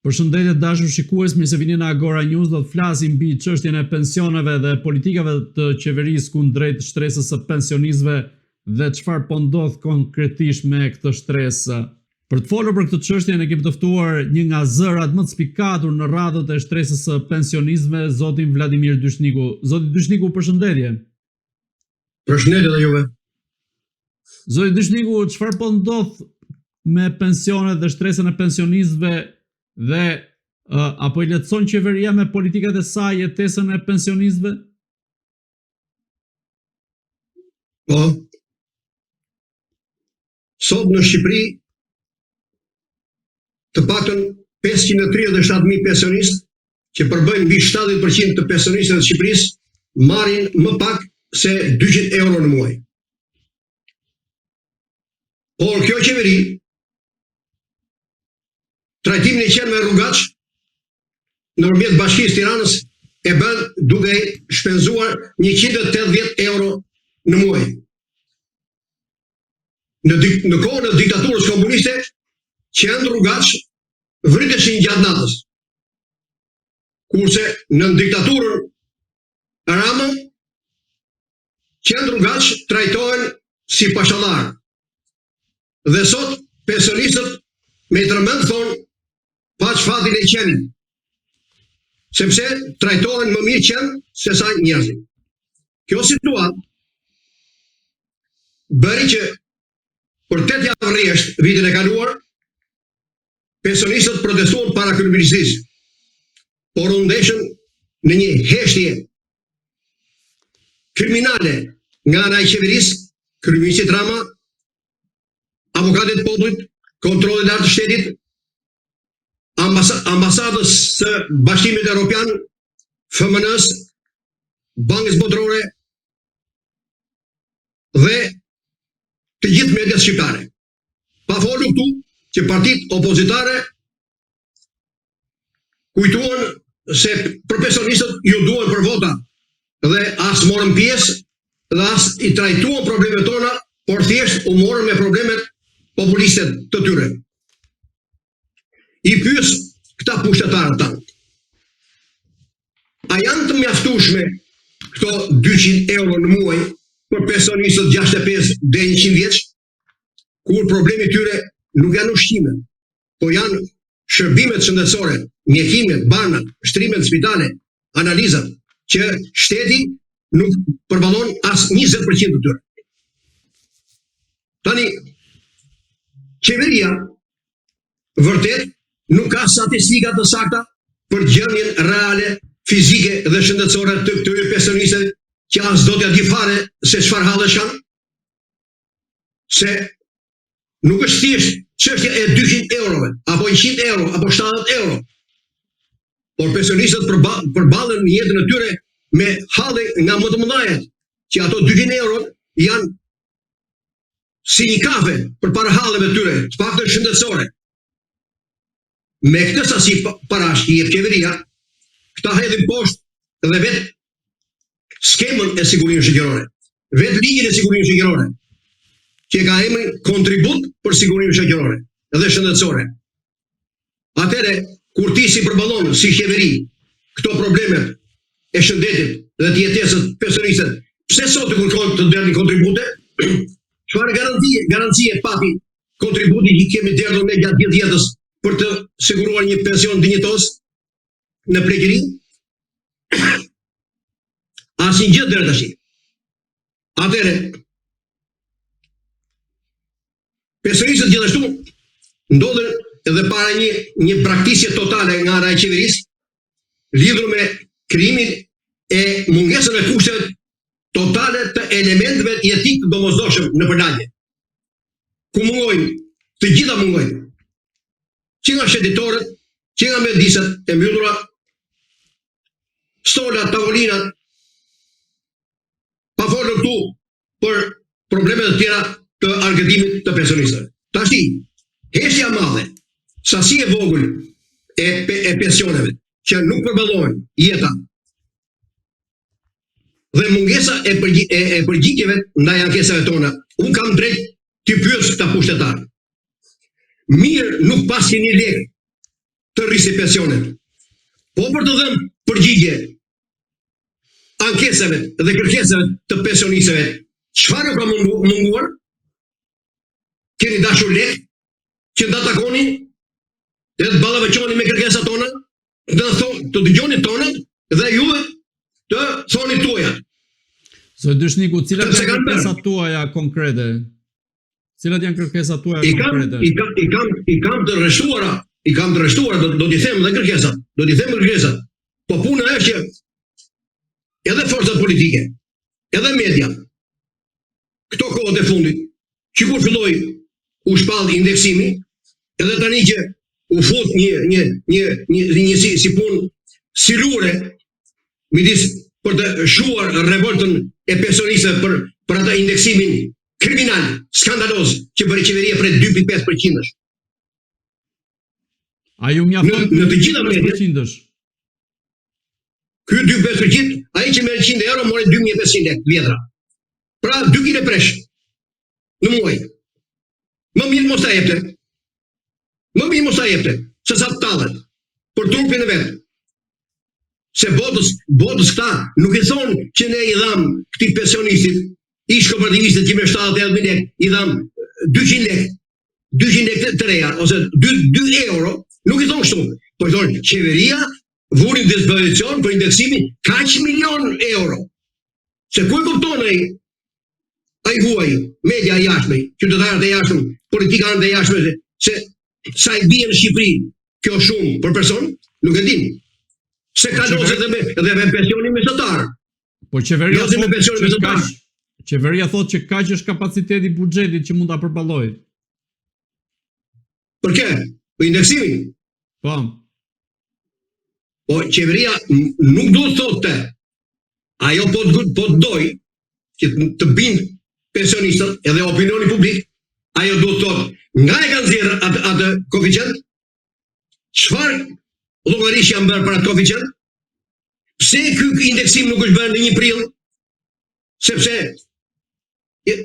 Përshëndetje dashur shikues, mirë se vini në Agora News. Do të flasim mbi çështjen e pensioneve dhe politikave të qeverisë kundrejt shtresës së pensionistëve dhe çfarë po ndodh konkretisht me këtë shtresë. Për të folur për këtë çështje ne kemi të ftuar një nga zërat më të spikatur në radhët e shtresës së pensionistëve, zotin Vladimir Dyshniku. Zoti Dyshniku, përshëndetje. Përshëndetje dhe juve. Zoti Dyshniku, çfarë po ndodh me pensionet dhe shtresën e pensionistëve dhe apo I lehtëson qeveria me politikat e saj jetesën e pensionistëve? Po. Sot në Shqipëri të paktën 537.000 pensionistë që përbëjnë mbi 70% të pensionistëve të Shqipërisë marrin më pak se 200 euro në muaj. Por kjo qeveri, trajtimin e qenë me rrugaç nëpërmjet Bashkisë Tiranës e bën duke shpenzuar 180 euro në muaj. Në kohën e diktaturës komuniste, qenë rrugaç vriteshin gjatë natës. Kurse në diktaturën Rama, qenë rrugaç trajtohen si pashallar. Dhe sot pensionistët me tërmend thonë paç fatin e qenin, sepse trajtohen më mirë qenë se sa njerëzit. Kjo situatë bëri që për 8 javë rresht vitin e kaluar, pensionistët protestuan para kryeministrisë, por u ndeshën në një heshtje kriminale nga ana e qeverisë, kryeministit Rama, avokatit popullit, kontrollit lartë të shtetit, ambasadës së Bashkimit Evropian, FMN-s, Bankës Botërore dhe të gjithë mediat shqiptare. Pa folur këtu që partitë opozitare kujtuan se për pensionistët ju duan për vota dhe as morën pjesë dhe as I trajtuan problemet tona, por thjesht u morën me problemet populiste të tyre. I pyes këta pushtetarët tanë. A janë të mjaftueshme këto 200 euro në muaj për pensionistët 65 deri 100 vjeç, kur problemi tyre nuk janë ushqimet, po janë shërbimet shëndetësore, mjekimet, banat, shtrimet spitale, analizat, që shteti nuk përballon as 20% të tyre. Tani, qeveria vërtet nuk ka statistika të sakta për gjendjen reale, fizike dhe shëndetësore të këtyre pensionistëve që as do t'ja di fare se çfarë hallesh kanë, se nuk është thjesht çështja e 200 eurove, apo 100 euro, apo 70 euro, por pensionistët përballen në jetën e tyre me halle nga më të mëdha, që ato 200 euro janë si një kafe për para halleve të tyre, të paktën shëndetësore. Me këtë sasi parash I jep qeveria, këta hedhin poshtë dhe vetë skemën e sigurinë shoqërore, vetë ligjin e sigurinë shoqërore, që ka emrin kontribut për sigurinë shoqërore dhe shëndetësore. Atëre, kur ti si përballon si qeveri këto problemet e shëndetit dhe të jetesës pensionistët, pse sot të kërkon të derdhin kontribute? Çfarë garancie pati kontributi që kemi derdhur ne gjatë gjithë jetës për të siguruar një pension dinjitos në prekëri? Asnjë gjë deri tash. Atëre, pensionistët gjithashtu ndodhen edhe para një praktikë totale nga ana e qeverisë lidhur me krijimin e mungesën e kushteve totale të elementeve jetik të domosdoshëm në përlagje. Ku mungojnë, të gjitha mungojnë. Që nga shëtitorët, që nga mjedisat e mbyllura, stolat, tavolinat, pa folur këtu për problemet të tjera të argëtimit të pensionistëve. Tashi, heshtja madhe, sasi e vogël e pensioneve, që nuk përballohen jeta, dhe mungesa e përgjigjeve ndaj ankesave tona, unë kam drejt të pyes këta pushtetarë. Mirë nuk pasi një lek të rrisë pensionet. Po për të dhënë përgjigje ankesave dhe kërkesave të pensionistëve, çfarë ka munguar? Keni dashur lek që nda takoni dhe të ballavaçoni me kërkesat tona, të dëgjoni tonat dhe juve të thoni tuaja. Zë Dyshniku, cilat janë kërkesat tuaja konkrete? Cilat janë kërkesat tuaja konkrete? I kam të rreshtuara, do t'i them dhe kërkesat. Po puna është që edhe forcat politike, edhe media, këto kohët e fundit, që kur filloi u shpall indeksimi, edhe tani që u fut një si punë silure midis për të shuar revoltën e pensionistëve për ata indeksimin kriminal, skandaloz që bëri qeveria për 2.5%. A ju mjafton në të gjitha mediat? 2.5%? Ky 2.5%, ai që merr 100 euro mori 2.500 lekë vjetra. Pra 2 kg presh në muaj. Më mirë mos ta jepte. Se sa tallet për trupin e vet. Se botës këta nuk i thonë që ne i dham këtij pensionistit, ish kooperativistit që me 70.000 lekë, i dham 200 lekë të reja, ose 2 euro, nuk i thonë kështu. Po i thonë, qeveria vuri dispozicion për indeksimin kaq milion euro. Se ku e kupton ai huaj, media e jashtme, qytetarët e jashtëm, politikanët e jashtme, se sa i bie në Shqipëri kjo shumë për person, nuk e din. Se ka lozë edhe me pensionin mesatar. Po qeveria thot që kaq është kapaciteti i buxhetit që mund ta përballojë. Për kë? Për indeksimin. Po. Po qeveria nuk do të thotë. Ajo po të doj që të bindë pensionistët edhe opinioni publik, ajo do të thotë, nga e kanë nxjerrë atë koeficient, çfarë llogarish janë bërë për atë koeficient? Pse ky indeksim nuk është bërë në 1 prill? Sepse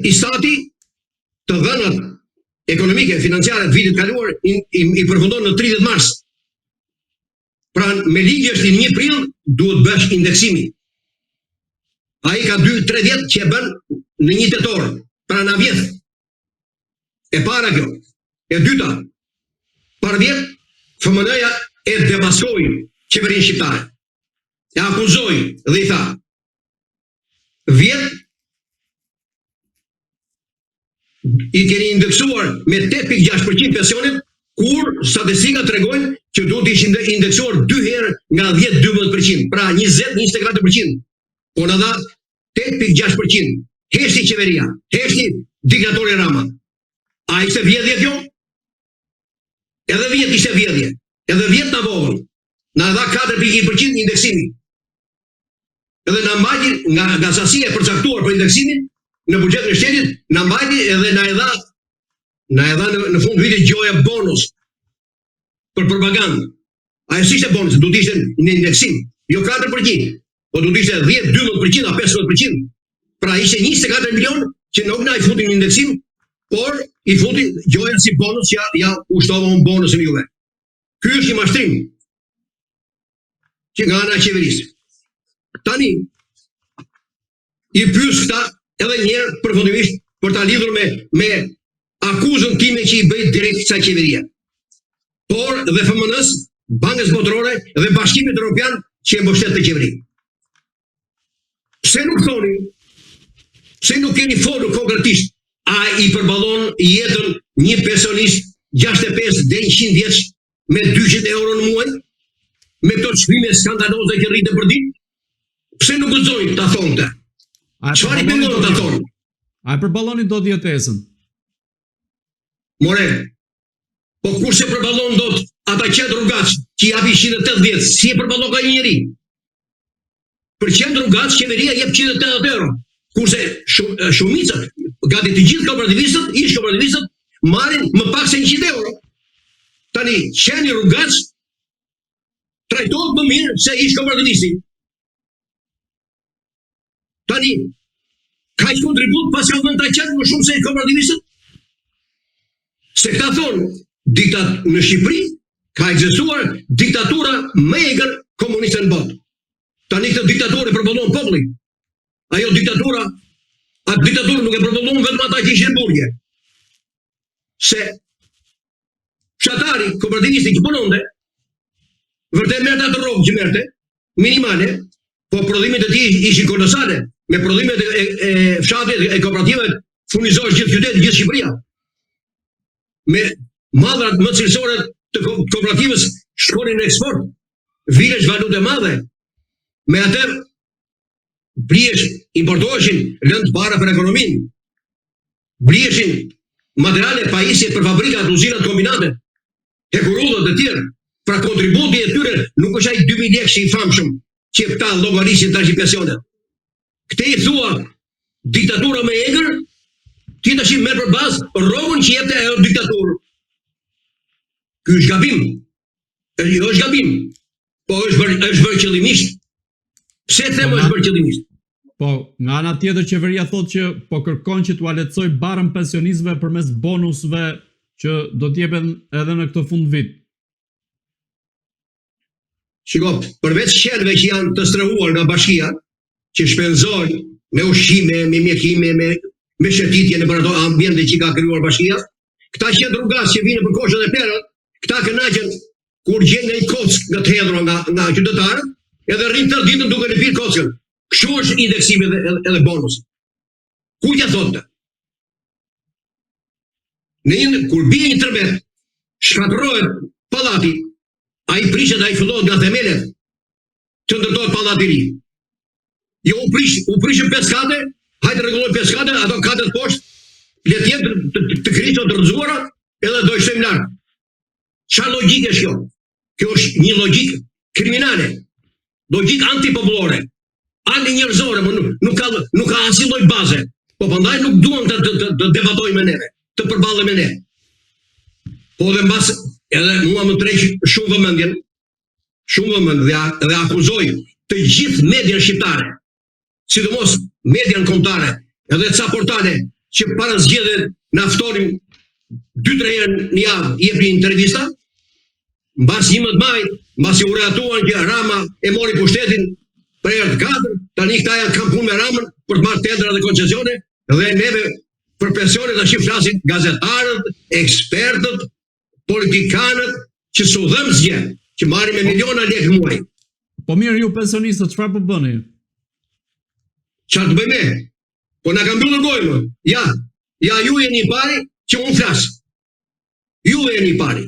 i stati të dhënat ekonomike, financiare të vitit kaluar i përfundon në 30 mars. Pra me ligj është në 1 prill duhet bësh indeksimi. Ai ka 2-3 vjet që e bën në 1 tetor, pra në vjet. E para kjo. E dyta, para vjet, FMN-ja e devaskoi qeverinë shqiptare. E akuzoi dhe i tha, vjet i keni indeksuar me 8.6% pensionet, kur statistika tregojnë që duhet të ishin indeksuar 2 herë nga 10-12%, pra 20-24%. Po në dha 8.6%. Heshti qeveria, heshti diktatori Rama. A ishte vjedhje kjo? Edhe vjet ishte vjedhje. Edhe vjet na vogël. Na dha 4.1% indeksimi. Edhe na mbajti nga sasia e përcaktuar për indeksimin në buxhetin e shtetit, na mbajti edhe na e dha në fund vitit gjoja bonus për propagandë. Ajo s'ishte bonus, duhet të ishte në indeksim, jo 4%, po duhet të ishte 10-12% a 15%. Pra ishte 24 milion që nuk na i futin në indeksim, por i futi gjoja si bonus që ja ushtova unë bonusin juve. Ky është një mashtrim që nga ana e qeverisë. Tani i pyes këta edhe njerë përfundimisht për ta lidhur me akuzën time që i bëj direkt kësaj qeverie. Por dhe FMN-s, Bankës Botërore dhe Bashkimit Evropian që e mbështet të qeveri. Pse nuk thoni? Pse nuk keni folur konkretisht? A i përballon jetën një pensionist 65 dhe 100 vjeç me 200 euro në muaj? Me këto çmime skandaloze që rriten për ditë? Pse nuk guxojnë ta thonte? Çfarë i pengon ta thonë? A e përballoni dot jetesën? More, po kur se përballon dot ata qet rrugaç që japi 180, si e përballon ka një njeri? Për qet rrugaç qeveria jep 180 euro. Kurse shumica, gati të gjithë kooperativistët, ish kooperativistët, marrin më pak se 100 euro. Tani, qeni rrugaç trajtohet më mirë se ish kooperativisti. Tani, ka i kontribut pas ka dhënë ta qenë më shumë se i kooperativistët? Se këta thonë, diktat në Shqipëri, Ka ekzistuar diktatura më e egër komuniste në botë. Tani këtë diktaturë e përbollon populli. Ajo diktatura, atë diktaturë nuk e përbollon vetëm ata që ishin burgje. Se fshatari, kooperativisti që punonte, vërtet merrte atë rrogë që merrte, minimale, po prodhimet e tij ishin kolosale. Me prodhimet e fshatit e kooperativave furnizohesh gjithë qyteti, gjithë Shqipëria. Me madhrat më cilësore të kooperativës shkonin në eksport, vilesh valute madhe. Me atë bliesh, importoheshin lëndë para për ekonominë, blieshin materiale pajisje për fabrikat, uzinat, kombinate, hekurudhët e tjerë. Pra kontributi e tyre nuk është ai 2000 lekë që i famshëm që e pta llogarishin tash i pensionet. Këtë i thua diktatura me egër, ti tash i merr për bazë rrogën që jepte ajo diktaturë. Ky është gabim. Jo është gabim, po është bërë qëllimisht. Pse them është bërë qëllimisht? Po, nga ana tjetër qeveria thotë që po kërkon që t'u lehtësoj barën pensionistëve përmes bonusve që do t'jepen edhe në këtë fund vit. Shiko, përveç qenëve që janë të strehuar nga bashkia, që shpenzojnë me ushqime, me mjekime, me shëtitje në për ato ambiente që ka krijuar bashkia, këta qendrugas që vinë për koshët e perët, këta kënaqen kur gjejnë një kock nga të hedhura nga qytetarët, edhe rrinë tërë ditën duke lëpirë kockën. Kështu është indeksimi edhe bonusi. Ku t'ja thotë? Kur bie një tërmet, shkatërrohet pallati, ai prishet, ai fillohet nga themelet, që ndërtohet pallati i ri. Jo u prishën 5 kate, hajde rregullojmë 5 kate, ato katët poshtë, le të jenë të krijo të rrëzuara, edhe do i shtojmë lart. Çfarë logjike është kjo? Kjo është një logjikë kriminale, logjikë antipopullore, antinjerëzore, nuk ka asnjë lloj baze. Po prandaj nuk duan të debatojmë me neve, të përballem me ne. Po dhe mbas edhe mua më tërheq shumë vëmendjen dhe akuzoj të gjithë median shqiptare, sidomos median kombëtare, edhe ca portale që para zgjedhjeve na ftonin 2-3 herë në javë i jepin intervista, mbas 11 majit, mbas i uratuan që Rama e mori pushtetin për herë të katërt, tani këta janë kanë punë me Ramën për të marrë tendra dhe koncesione, dhe neve për pensione tash flasin gazetarët, ekspertët, politikanët që su dhëmë zgje, që marrin me miliona lekë muaj. Po mirë, ju pensionistët, çfarë po bëni? Çfarë të bëjmë? Po na ka mbyllur gojën. Ja, ju jeni i pari që unë flas. Ju jeni i pari.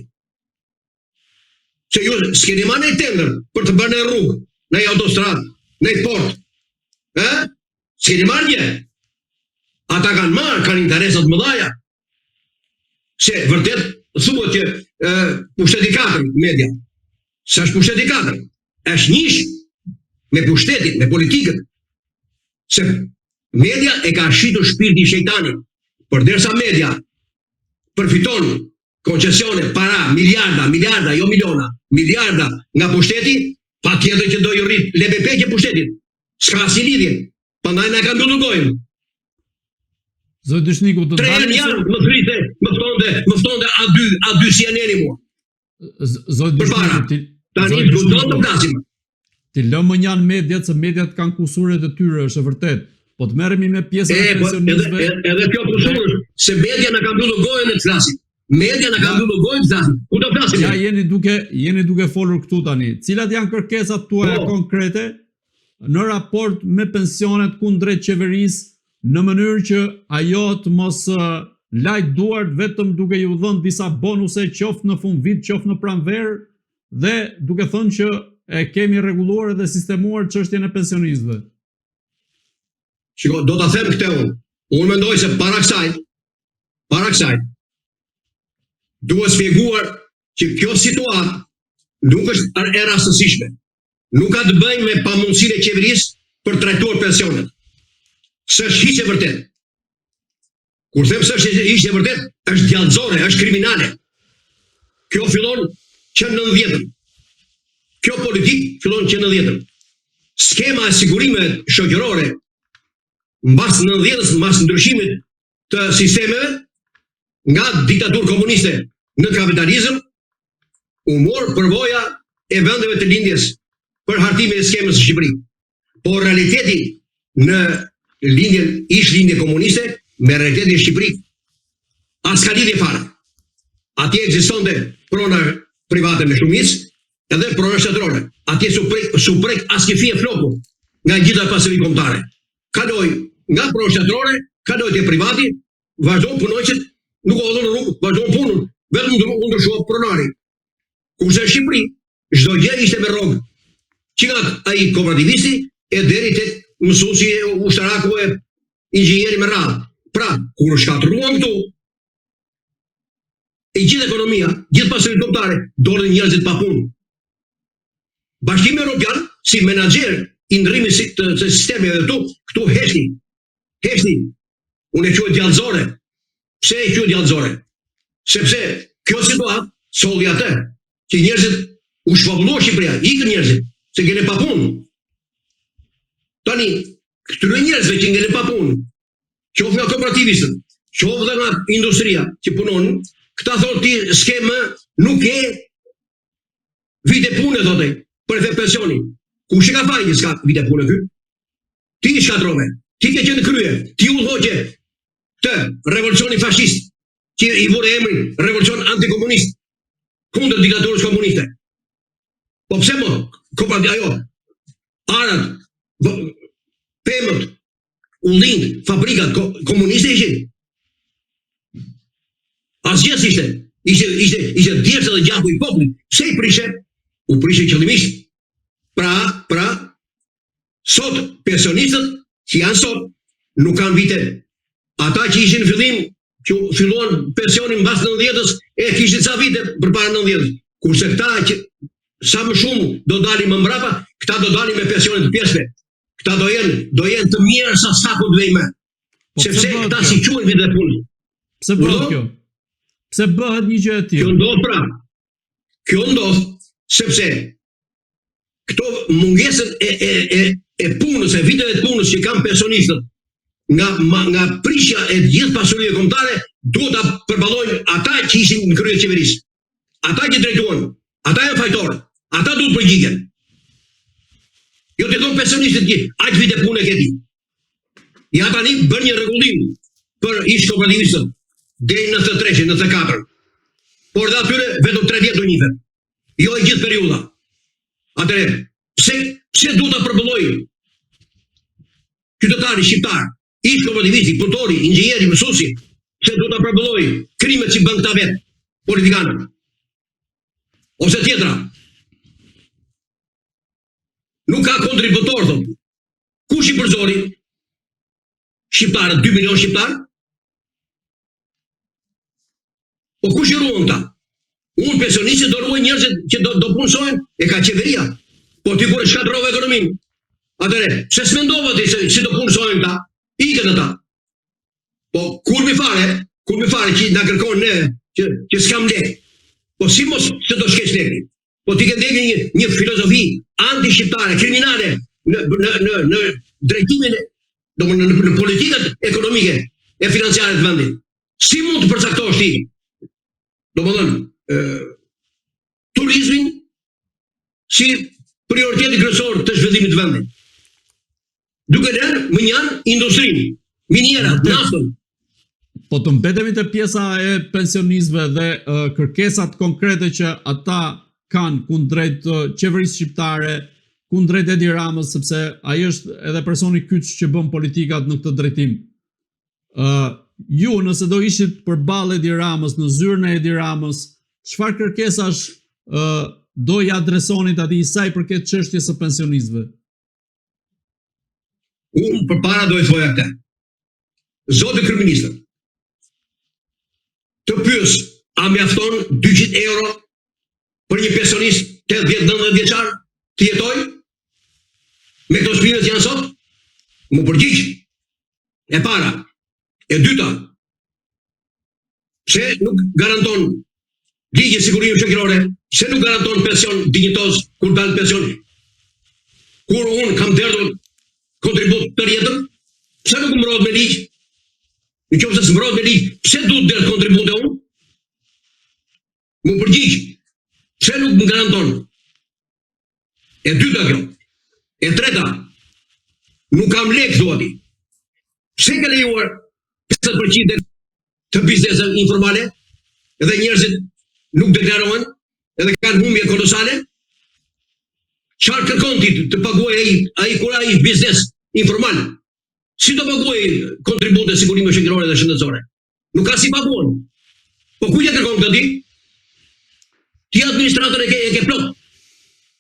Se ju s'keni marrë një tender për të bërë një rrugë, në autostradë, në port. S'keni marrë një. Ata kanë marrë, kanë interesat mëdhaja. Se vërtet thuhet që pushteti 4 media. Sa është pushteti 4? Është njësh me pushtetin, me politikën. Se media e ka shitur shpirti i shejtanit. Përderisa media përfiton koncesione, para, miliarda, jo miliona, miliarda nga pushteti, patjetër që do i rrit LPP-që pushtetit. S'ka asnjë lidhje. Prandaj na ka mbyllur gojën. Zoti Dyshniku, të dalë janë më ftonte A2 CNN mua. Zoti Dyshniku, tani do të flasim. Ti lë më janë mediat, se mediat kanë kusuret e tyre, është e vërtet. Po të merremi me pjesën e pensionistëve. Edhe kjo kusur është se media na ka mbyllur gojën të flasim. Media na ka mbyllur gojën të flasim. Ku do flasim? Ja jeni duke folur këtu tani. Cilat janë kërkesat tuaja konkrete në raport me pensionet kundrejt qeverisë, në mënyrë që ajo të mos lajt duart vetëm duke ju dhënë disa bonuse, qoftë në fund vit, qoftë në pranverë, dhe duke thënë që e kemi rregulluar dhe sistemuar çështjen e pensionistëve. Shiko, do ta them këtë unë. Unë mendoj se para kësaj, duhet shpjeguar që kjo situatë nuk është e rastësishme. Nuk ka të bëjë me pamundësinë e qeverisë për të trajtuar pensionet. S'është hiç e vërtet. Kur them se është hiç e vërtet, është djallëzore, është kriminale. Kjo fillon që në 90-ën. Kjo politikë fillon që në 90-ën. Skema e sigurimeve shoqërore mbas 90-s, mbas ndryshimit të sistemeve nga diktaturë komuniste në kapitalizëm, u mor përvoja e vendeve të lindjes për hartimin e skemës së Shqipërisë. Por realiteti në ish lindje komuniste me realitetin e Shqipërisë as ka lidhje fare. Atje ekzistonte prona private me shumicë edhe prona shtetërore. Atje su prek asnjë fije floku nga gjitha pasuri kombëtare. Kaloi nga prona shtetërore, kaloi te privati, vazhdon punonjësit, nuk u hodhën rrugë, vazhdon punën, vetëm u ndryshua pronari. Kurse në Shqipëri, çdo gjë ishte me rrogë. Që nga ai kooperativisti e deri tek mësuesi e ushtaraku e inxhinieri me radhë. Pra, kur shkatruan këtu, e gjithë ekonomia, gjithë pasurinë kombëtare, dolën njerëzit pa punë. Bashkimi Evropian, si menaxher i ndrrimit të sistemeve këtu heshti. Unë e quaj djallëzore. Pse e quaj djallëzore? Sepse kjo situatë solli atë që njerëzit u shpabullua Shqipëria, ikën njerëzit, se kene pa punë. Tani, këtyre njerëzve që kene pa punë, qoftë nga kooperativistët, qoftë dhe nga industria që punonin, këta thotë ti skema nuk e vite pune, thotë, për efekt pensioni. Kush e ka fajnë s'ka vite pune këtu? Ti i shkatrove, ti ke qenë krye, ti u dhoqe të revolucioni fashist, që i vure emrin revolucion antikomunist, kundër diktaturës komuniste. Po pse mo, ajo, arat, pemët, ullin, fabrikat komuniste ishin? Asgjë s'ishte. Ishte djersa dhe gjaku i popullit. Pse i prishe? U prishe qëllimisht. Pra, sot pensionistët që janë sot nuk kanë vite. Ata që ishin fillim, që filluan pensionin mbas 90-s, e kishin sa vite përpara 90-s. Kurse këta që sa më shumë do dalin më mbrapa, këta do dalin me pensionin të pjesëve. Këta do jenë të mirë sa sapo të vejme. Sepse këta si quhen vite dhe punës. Pse bëhet kjo? Pse bëhet një gjë e tillë? Kjo ndodh pra. Kjo ndodh sepse këto mungesën e punës, e viteve të punës që kanë pensionistët, nga prishja e gjithë pasurive kombëtare, duhet ta përballojnë ata që ishin në krye të qeverisë. Ata që drejtuan, ata janë fajtorë, ata duhet përgjigjen. Jo të thonë pensionistët që aq vite punë ke ti. Ja tani bën një rregullim për ish kooperativistët deri në 93, 94. Por dhe atyre vetëm 3 vjet do njihet. Jo e gjithë periudha. Atëherë, pse duhet ta përballoj qytetari shqiptar, ish kooperativisti, punëtori, inxhinieri, mësuesi, pse duhet ta përballoj krimet që bën këta vet politikanët? Ose tjetra. Nuk ka kontributor, thotë. Kush i përzori? Shqiptarët, 2 milion shqiptarë? Po kush i ruan ta? Unë pensionistët do ruaj njerëzit që do punësojnë, e ka qeveria. Po ti kur shkatrove ekonominë, atëre, pse s'mendova ti se do punësojnë ta? Ikën ata. Po kur mi fare që na kërkon ne që s'kam lek. Po si mos se do shkesh lekë? Po ti ke ndekë një filozofi anti-shqiptare, kriminale në drejtimin, në politikat ekonomike e financiare të vendit. Si mund të përcaktosh ti? Turizmin si prioriteti kryesor të zhvillimit të vendit. Duke lënë më njanë industrinë, minierat, naftën. Po të mbetemi te pjesa e pensionistëve dhe kërkesat konkrete që ata kanë kundrejt qeverisë shqiptare, kundrejt Edi Ramës, sepse ai është edhe personi kyç që bën politikat në këtë drejtim. Ju, nëse do ishit përballë Edi Ramës, në zyrën e Edi Ramës, çfarë kërkesash do i adresonit atij sa i përket çështjes së pensionistëve? Unë përpara do i thoja këtë. Zotë kryeministër, të pyes, a mjafton 200 euro për një pensionist 80-90 vjeçar të jetojë me këto shpinë që janë sot? Më përgjigj. E para. E dyta, pse nuk garanton ligji i sigurimit shoqërore, pse nuk garanton pension dinjitoz kur dal pension? Kur unë kam dhënë kontribut për jetën, pse nuk mbrohet me ligj? Nëse s'mbrohet me ligj, pse duhet dhënë kontribut e unë? Më përgjigj. Pse nuk më garanton? E dyta kjo. E treta, nuk kam lek, thua ti. Pse ke lejuar 50% të bizneseve informale, edhe njerëzit nuk deklarohen, edhe kanë humbje kolosale? Çfarë kërkon ti të paguaj ai kur ai biznes informal? Si do paguaj kontribute sigurime shoqërore dhe shëndetësore? Nuk ka si paguon. Po ku ja kërkon këtë ti? Ti administrator e ke plot.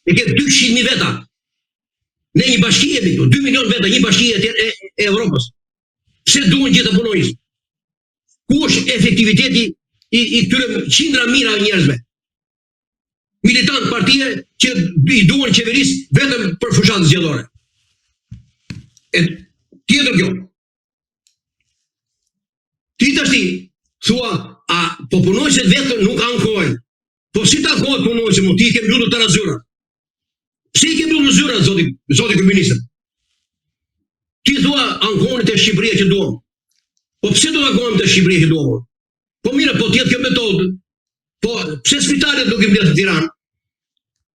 E ke 200.000 veta. Ne një bashki jemi këtu, 2 milion veta, një bashki e Evropës. Pse duhen gjithë të punojnë? Ku është efektiviteti i këtyre qindra mijëra njerëzve? Militant partije që i duhen qeverisë vetëm për fushatën zgjedhore. E tjetër kjo. Ti tash thua, a po punojësit vetëm nuk ankojnë. Po si ta kohët punojësit mu, ti i ke mbyllur të zyra. Pse i ke mbyllur zyra, zoti kryeminist? Ti thua ankonit e Shqipëria që duam. Po pse do të ankonim të Shqipëria që duam? Po mire, po tjetë kjo metodë. Po pse spitalet nuk i mbledh në Tiranë?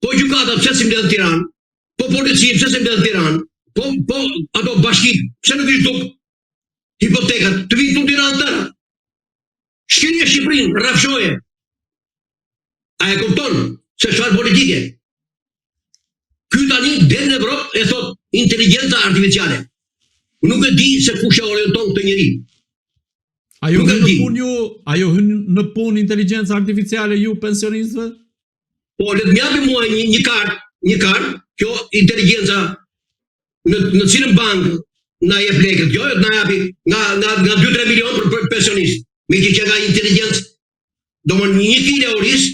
Po gjykata pse si mbledh në Tiranë? Po policia pse si mbledh në Tiranë? Po ato bashkit pse nuk i shtuk hipotekat të vinë në Tiranë tëra? Shkeni Shqipërinë, rrafshoje. A e kupton se çfarë politike? Ky tani deri në Evropë e thot inteligjenca artificiale. Nuk e di se kush e orienton këtë njeri. Ajo hyn në punë inteligjenca artificiale ju pensionistëve? Po le të më japi mua një kartë, kjo inteligjenca në cilën bankë na jep lekët, kjo na japi nga 2-3 milion për pensionistë. Me që ka inteligjencë, domon 1 kg oris,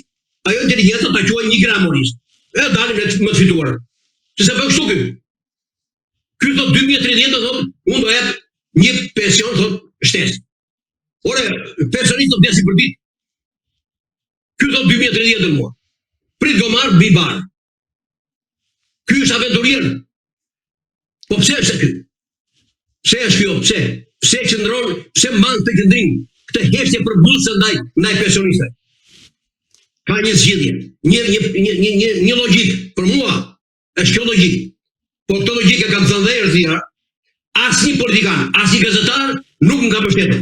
ajo inteligjenca ta quaj 1 gram oris. E dalim më të fituar. Se bëj kështu ky. Ky thot 2030 thot, unë do jap një pension thot shtesë. Ore, pensionistët do vdesin për ditë. Ky thot 2030 mua. Prit gomar bibar. Ky është aventurier. Po pse është ky? Pse është kjo? Pse? Pse qëndron, pse mban të qëndrim këtë heshtje përbullse ndaj pensionistëve? Ka një zgjidhje, një logjik. Për mua është kjo logjik. Po këtë logjik e kam thënë dhe herë, asnjë politikan, asnjë gazetar nuk më ka mbështetur.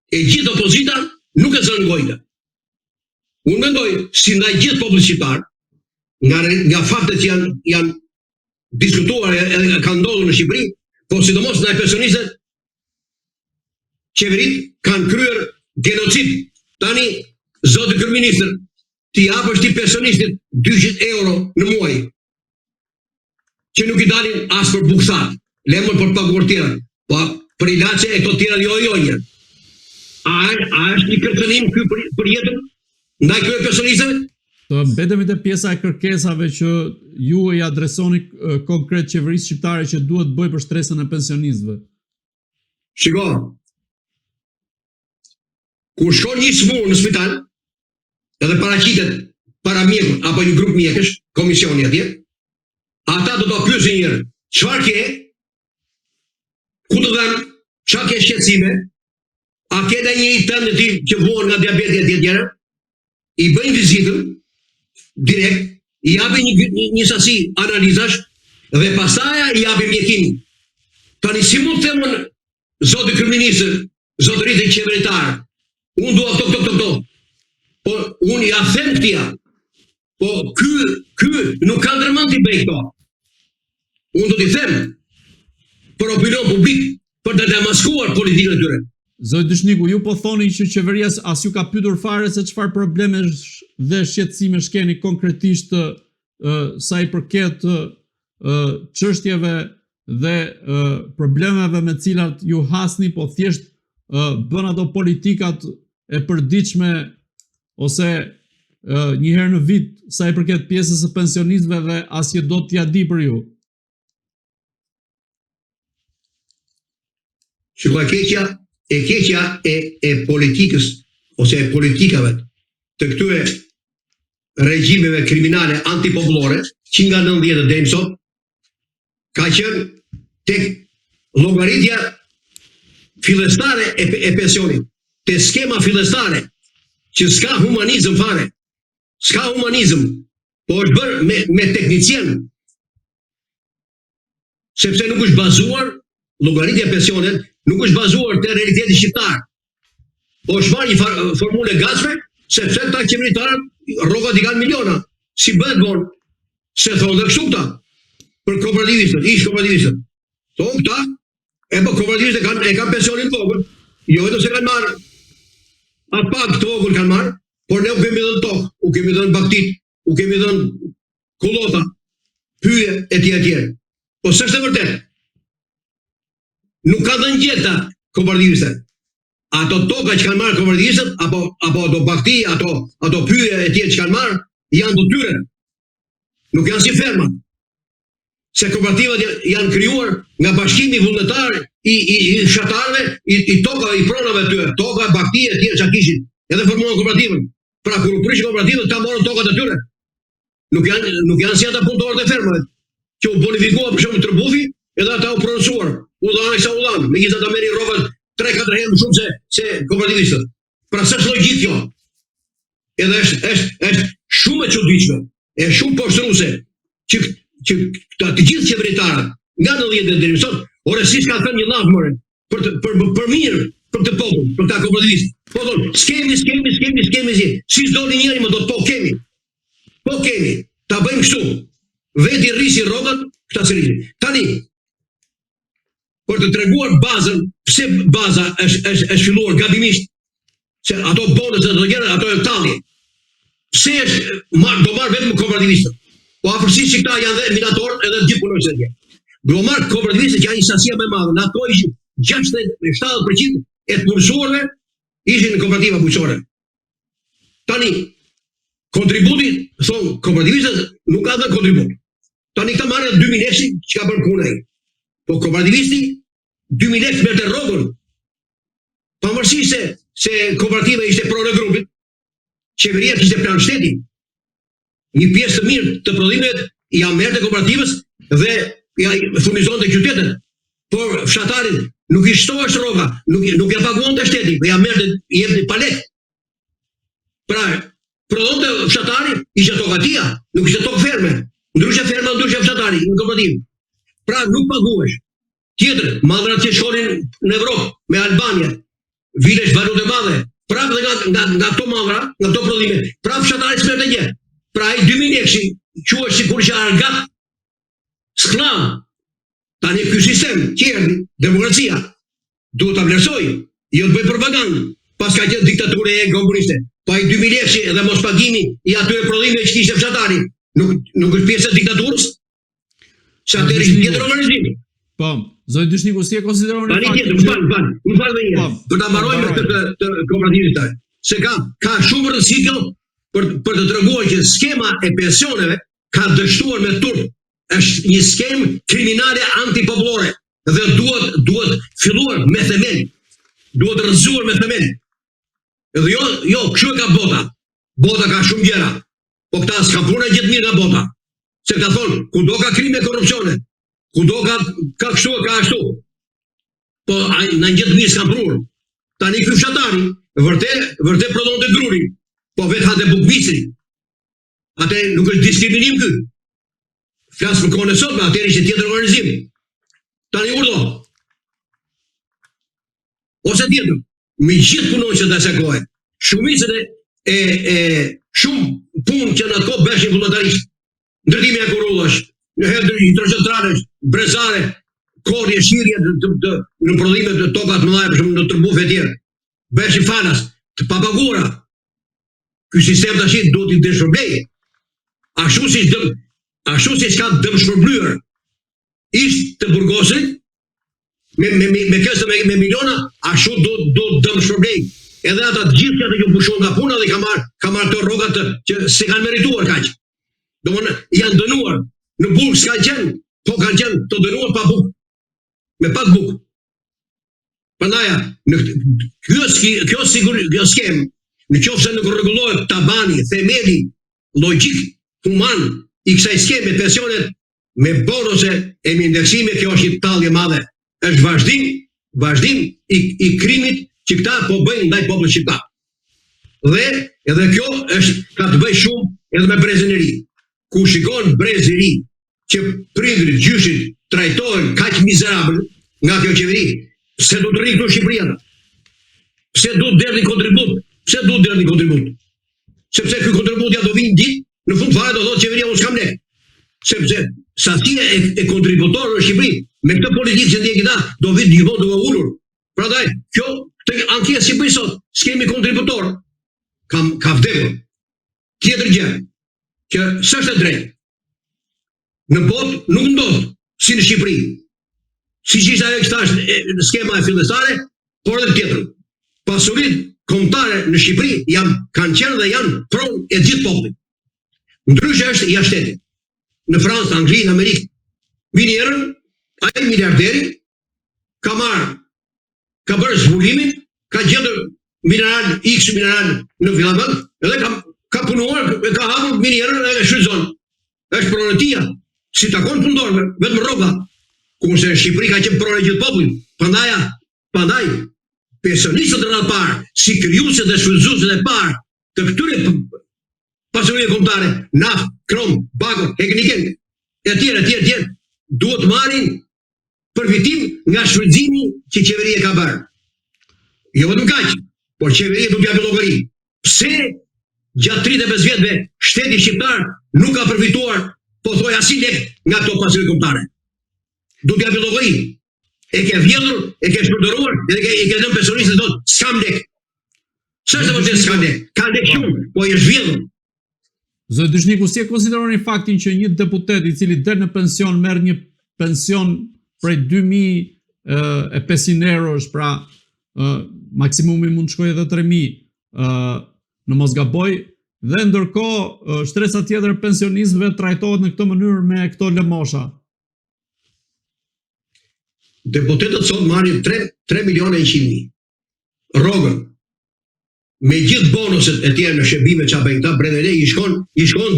E gjithë opozita nuk e zënë gojë. Unë mendoj si ndaj gjithë popullit shqiptar, nga faktet që janë diskutuar e kanë ndodhur në Shqipëri, po sidomos ndaj pensionistëve, qeverit kanë kryer genocid. Tani, zoti kryeminist, ti japësh ti pensionistit 200 euro në muaj, që nuk i dalin as për buksat, lemër për paguar tjera, po për ilaçe e këto tjera jo njërë. A është një kërcënim ky për jetën ndaj këtyre pensionistëve? Të mbetemi te pjesa e kërkesave që ju i adresoni konkret qeverisë shqiptare që duhet bëj për shtresën e pensionistëve. Shiko, kur shkon një smur në spital, edhe paraqitet para mjekut apo një grup mjekësh, komisioni atje, ata do të pyesin njëherë, çfarë ke? Ku të dhan? Çfarë ke shqetësime? A ke dhe një tënë ti që vuan nga diabeti e tjetër? I bëjnë vizitën direkt, i japin një sasi analizash dhe pastaj i japin mjekimin. Tani si mund të themon zoti kryeminist, zotëritë qeveritar, unë dua këto. Po unë ja them këtia. Po ky nuk ka ndërmend t'i bëj këto. Unë do t'i them për opinion publik, për të demaskuar politikën e tyre. Zoti Dyshniku, ju po thoni që qeveria as ju ka pyetur fare se çfarë probleme dhe shqetësime shkeni konkretisht sa i përket çështjeve dhe problemeve me cilat ju hasni, po thjesht bën ato politikat e përditshme ose një herë në vit sa i përket pjesës së pensionistëve dhe asnjë do t'ja di për ju. Shikoj, e keqja e politikës ose e politikave të këtyre regjimeve kriminale antipopullore që nga 90 deri më sot ka qenë tek llogaritja fillestare e pensionit, te skema fillestare që s'ka humanizëm fare. s'ka humanizëm, po është bërë me teknicien, sepse nuk është bazuar, llogaritja e pensionet, nuk është bazuar te realiteti shqiptar. Po është marrë një formule gatshme, sepse ta qeveritarët rrogat i kanë miliona. Si bëhet vonë? Se thonë dhe kështu këta, për kooperativistët, ish kooperativistët. Thonë këta, po kooperativistët e kanë pensionin të vogël, jo vetëm se kanë marrë, atë pak të vogël kanë marrë, por ne u kemi dhënë tokë, u kemi dhënë baktit, u kemi dhënë kullota, pyje, etj. Po s'është e vërtetë. Nuk ka dhënë gjeta kooperativistët. Ato toka që kanë marrë kooperativistët, apo ato bakti, ato pyje etj që kanë marrë, janë të tyre. Nuk janë si ferma. Se kooperativat janë krijuar nga bashkimi vullnetar i fshatarëve, i toka, i pronave të tyre, toka, bakti etj që kishin. Edhe formuan kooperativën. Pra kur u prish kooperativën, ta morën tokat e tyre. Nuk janë si ata punëtorët e fermave, që u bonifikua për shembull trëbufi, edhe ata u pronësuar. U dhanë sa u dhanë, megjithëse ata merrin rrobat 3-4 herë më shumë se kooperativistët. Pra s'është logjik kjo. Edhe është shumë e çuditshme, është shumë poshtruese që të gjithë qeveritarët nga 90 deri më sot, ore si s'ka thënë një llaf more për mirë për të popull, për ta kooperativist. Po thonë, skemi si s'doli njëri më do të po kemi. Po kemi, ta bëjmë kështu. Veti rrisi rrogat, këta se rrisin. Tani, për të treguar bazën, pse baza është filluar gabimisht, se ato bonus e të gjera, ato e talje. Pse është, do marrë vetëm kooperativistët. Po afërsisht që këta janë dhe minatorët edhe gjithë punojnësit e tjerë. Do marrë kooperativistët që janë një sasia më e madhe, në ato ishin 60-70% e të punësuarve ishin në kooperativa bujqësore. Tani, kontributi, thonë, kooperativistët nuk ka dhe kontribut. Tani këta marrë 2.000 lekë që ka bërë punaj. Po kooperativisti 2.000 lekë me të rrogën. Pavarësisht se kooperativa ishte pronë e grupit, qeveria kishte plan shteti. Një pjesë të mirë të prodhimit ja merrte kooperativës dhe ja furnizonte qytetet. Por fshatarit nuk i shtohej rroga, nuk ja paguonte shteti, po ja merrte i jepte pa lekë. Pra, prodhonte fshatari, ishte tokatia, nuk ishte tokë ferme. Ndryshe ferma, ndryshe fshatari në kooperativë. Pra nuk paguhesh. Tjetër, mallrat që shkonin në Evropë me Albania, vilesh valute madhe, prapë dhe nga këto mallra, nga këto prodhime, prapë fshatari s'merrte gjë. Pra ai 2.000 lekë quhet sikur që argat sklav. Tani ky sistem, qerdi, demokracia, duhet ta vlerësoj, jo të bëj propagandë, pas ka qenë diktaturë e komuniste. Po ai 2.000 lekë edhe mos pagimi i atyre prodhimeve që kishte fshatari, nuk është pjesë e diktaturës? Sa të rishtë tjetër organizimi. Po, zoti Dyshniku, si e konsideron në fakt? Më falë dhe një, për ta mbarojmë të kooperativistëve. Se ka shumë rëndësi kjo për të treguar që skema e pensioneve ka dështuar me turp. Është një skemë kriminale antipopullore dhe duhet filluar me themel. Duhet rrëzuar me themel. Edhe jo, kështu e ka bota. Bota ka shumë gjëra. Po këta s'ka puna gjithë mirë nga bota. Se ka thonë, kudo ka krime e korrupsione, kudo ka kështu e ka ashtu. Po në gjithë mirë s'ka prurë. Tani ky fshatari, vërtet prodhonte grurin, po vetë hante bukvicri. Atë nuk është diskriminim ky. Flasë për kohën e sotme, atëherë ishte tjetër organizim. Tani urdo. Ose tjetër, me gjithë punonjësit e asaj kohe, shumicën e shumë punë që në atë kohë bëshin vullnetarisht. Ndërtimi e kurullash, në hidrocentralesh, brezare, korrje, shirje në prodhime të tokat më dhaja, për shumë në tërbufe e tjerë. Bëshin falas, të papagura. Ky sistem të ashit duhet i dëshpërblej. Ashtu si s'ka dëmshpërblyer ishtë të burgosit, me kësë me miliona, ashtu do dëmshpërblej. Edhe ata të gjithë që ata që pushon nga puna dhe ka marrë të rrogat që se kanë merituar kaq. Domthonë janë dënuar. Në burg s'ka qenë, po kanë qenë të dënuar pa bukë. Me pak bukë. Prandaj kjo skem, në qoftë se nuk rregullohet tabani, themeli logjik human i kësaj skeme pensionet me bonuse e me indeksime, kjo është një tallje madhe. Është vazhdim i krimit që këta po bëjnë ndaj popullit shqiptar. Dhe edhe kjo ka të bëjë shumë edhe me brezin e ri. Ku shikon brezin e ri që prindrit, gjyshit trajtohen kaq mizerabël nga kjo qeveri, pse do të rri këtu Shqipëria? Pse do të derdhin kontribut? Pse do të derdhin kontribut? Sepse ky kontribut ja do vinë ditë, në fund fare do thotë qeveria unë s'kam lek. Sepse sasia e kontributorëve në Shqipëri, me këtë politikë që ndjeki ta, do vinë gjithmonë duke ulur. Prandaj, kjo ankesë që bëj sot, s'kemi kontributor, ka vdekur. Tjetër gjë, që s'është e drejtë. Në botë nuk ndodh si në Shqipëri. Si që ishte ajo që thash në skema e fillestare, por edhe tjetër. Pasuritë kombëtare në Shqipëri kanë qenë dhe janë pronë e gjithë popullit. Ndryshe është jashtë shtetit. Në Francë, Angli, në Amerikë, vini erën, ai miliarderi ka bërë zbulimin, ka gjetur mineral, X mineral në fillamend, edhe ka punuar, ka hapur minierën dhe shfrytëzon. Është pronë e tij, si takon punëtorëve, vetëm rroga. Kurse Shqipëri ka qenë pronë e gjithë popullit. Prandaj pensionistët e radhë parë, si krijuesët dhe shfrytëzuesët e parë të këtyre pasurive kombëtare, naftë, krom, bakër, hekniken, etj, duhet marrin përfitim nga shfrytëzimi që qeveria ka bërë. Jo vetëm kaq, por qeveria do t'ja bëjë llogari. Pse gjatë 35 vjetëve shteti shqiptar nuk ka përfituar pothuaj asnjë lek nga këto pasuri kombëtare? Do t'ja bëjë llogari. E ke vjedhur, e ke shpërdoruar, e ke dhënë pensionistët thotë s'kam lek. Ç'është vërtet s'kam lek? Ka lek shumë, po është vjedhur. Zoti Dyshniku, si e konsideroni faktin që një deputet i cili del në pension merr një pension prej 2.500 eurosh, pra maksimumi mund të shkojë edhe 3.000 në mos gaboj, dhe ndërkohë shtresa tjetër e pensionistëve trajtohet në këtë mënyrë me këto lëmosha. Deputetët sot marrin 3.100.000 rrogën. Me gjithë bonuset e tjerë në shërbime që bëjnë këta, brendere i shkon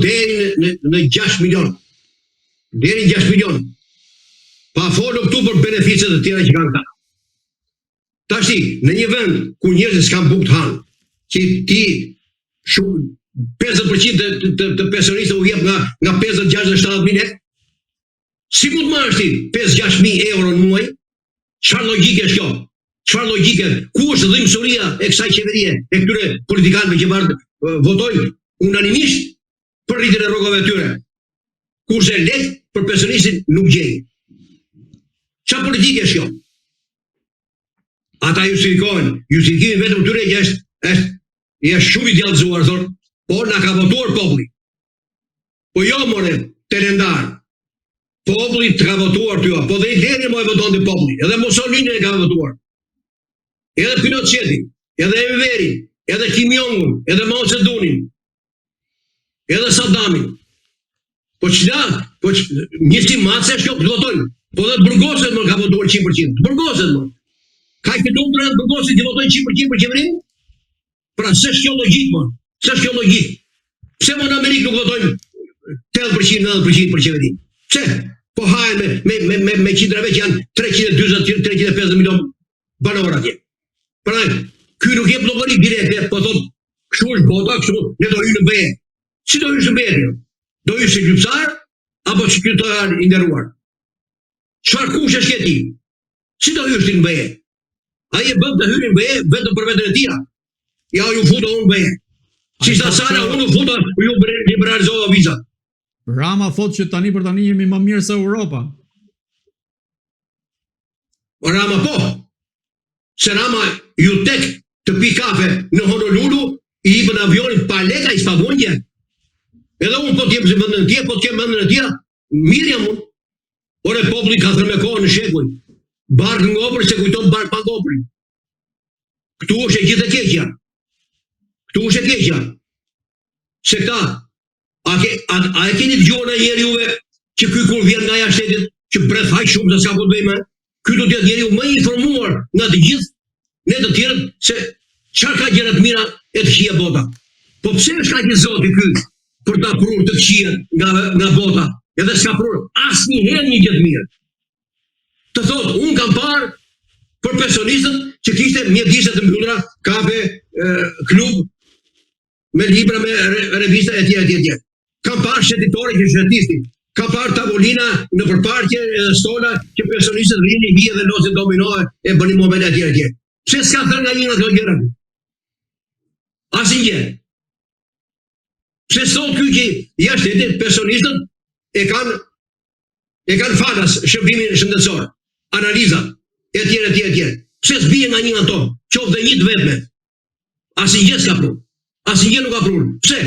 deri në 6 milion. Deri në 6 milion. Pa folur këtu për beneficet e tjera që kanë këta. Tashti, në një vend ku njerëzit s'kan bukë të hanë, që ti 50% të pensionistëve u jep nga 50-60-70.000 lekë, si mund të marrësh ti 5-6.000 euro në muaj? Çfarë logjike është kjo? Çfarë logjike? Ku është dhimbësoria e kësaj qeverie, e këtyre politikanëve që votojnë unanimisht për rritjen e rrogave të tyre? Kurse lek për pensionistin nuk gjejnë. Çfarë politike është kjo? Ata justifikimi vetëm tyre që është shumë i djallëzuar, thonë, por na ka votuar populli. Po jo more, telendar. Populli të ka votuar tyja, po dhe i Lenin më e voton të populli, edhe Mussolini e ka votuar. Edhe Pinocheti, edhe Enveri, edhe Kim Jong-un, edhe Mao Zedongin, edhe Saddamin. Po një si matëse është kjo të votojnë, po dhe të burgoset më ka votuar 100%, të burgoset më. Ka i këtë unë të burgoset të votojnë 100% për qeverin? Pra, së është kjo logik më, së është kjo logik. Pse më në Amerikë nuk votojnë 80%, 90% për qeverin? Pse? Po hajnë me qitrave që janë 320-350 milion banor atje. Pra, ky nuk jep llogari direkte, po thot, kështu është bota, kështu ne do hyjmë në BE. Si do hyjmë në BE? Do hyjmë si gjyqtar apo si qytetar i nderuar? Çfarë kushesh ke ti? Si do hyjësh ti në BE? Ai e bën të hyjë në BE vetëm për veten e tij. Ja ju futa unë në BE. Si sa sala unë futa, ju liberalizova vizat. Rama thot që tani për tani jemi më mirë se Europa. Rama po. Se Rama ju tek të pi kafe në Honolulu, i jepën avionin pa leka, i spagon gjë. Edhe unë po t'jem mendën e tij, po t'jem mendën e tij, mirë jam unë. Ore populli ka thërë me kohë në shekuj. Barkë ngopër se kujton barkë pa ngopërin. Këtu është e gjithë e keqja. Këtu është e keqja. Se këta, a e keni dëgjuar në njeri juve që ky kur vjen nga jashtë shtetit, që bret haj shumë se s'ka ku të bëjmë, ky do të jetë njeriu më i informuar nga të gjithë ne të tjerët se çfarë ka gjëra të mira e të këqija bota. Po pse është kaq i zoti ky për ta prurë të këqijat nga bota, edhe s'ka prurë asnjëherë një gjë të mirë. Të thotë, unë kam parë për pensionistët që kishte mjedise të mbyllura, kafe, klub, me libra, me revista e tjera. Kam parë shëtitore që shëtisti, kam parë tavolina në përparqe edhe stola që pensionistët rrini hije dhe losin dominoe e bëni moment e tjera. Pse s'ka thënë nga një nga këto gjëra? Asnjë. Pse sot ky që jashtë pensionistët e kanë falas shërbimin shëndetësor, analiza e tjera. Pse s'bie nga një nga to, qoftë dhe një të vetme. Asnjë s'ka prunë. Asnjë nuk ka prunë. Pse?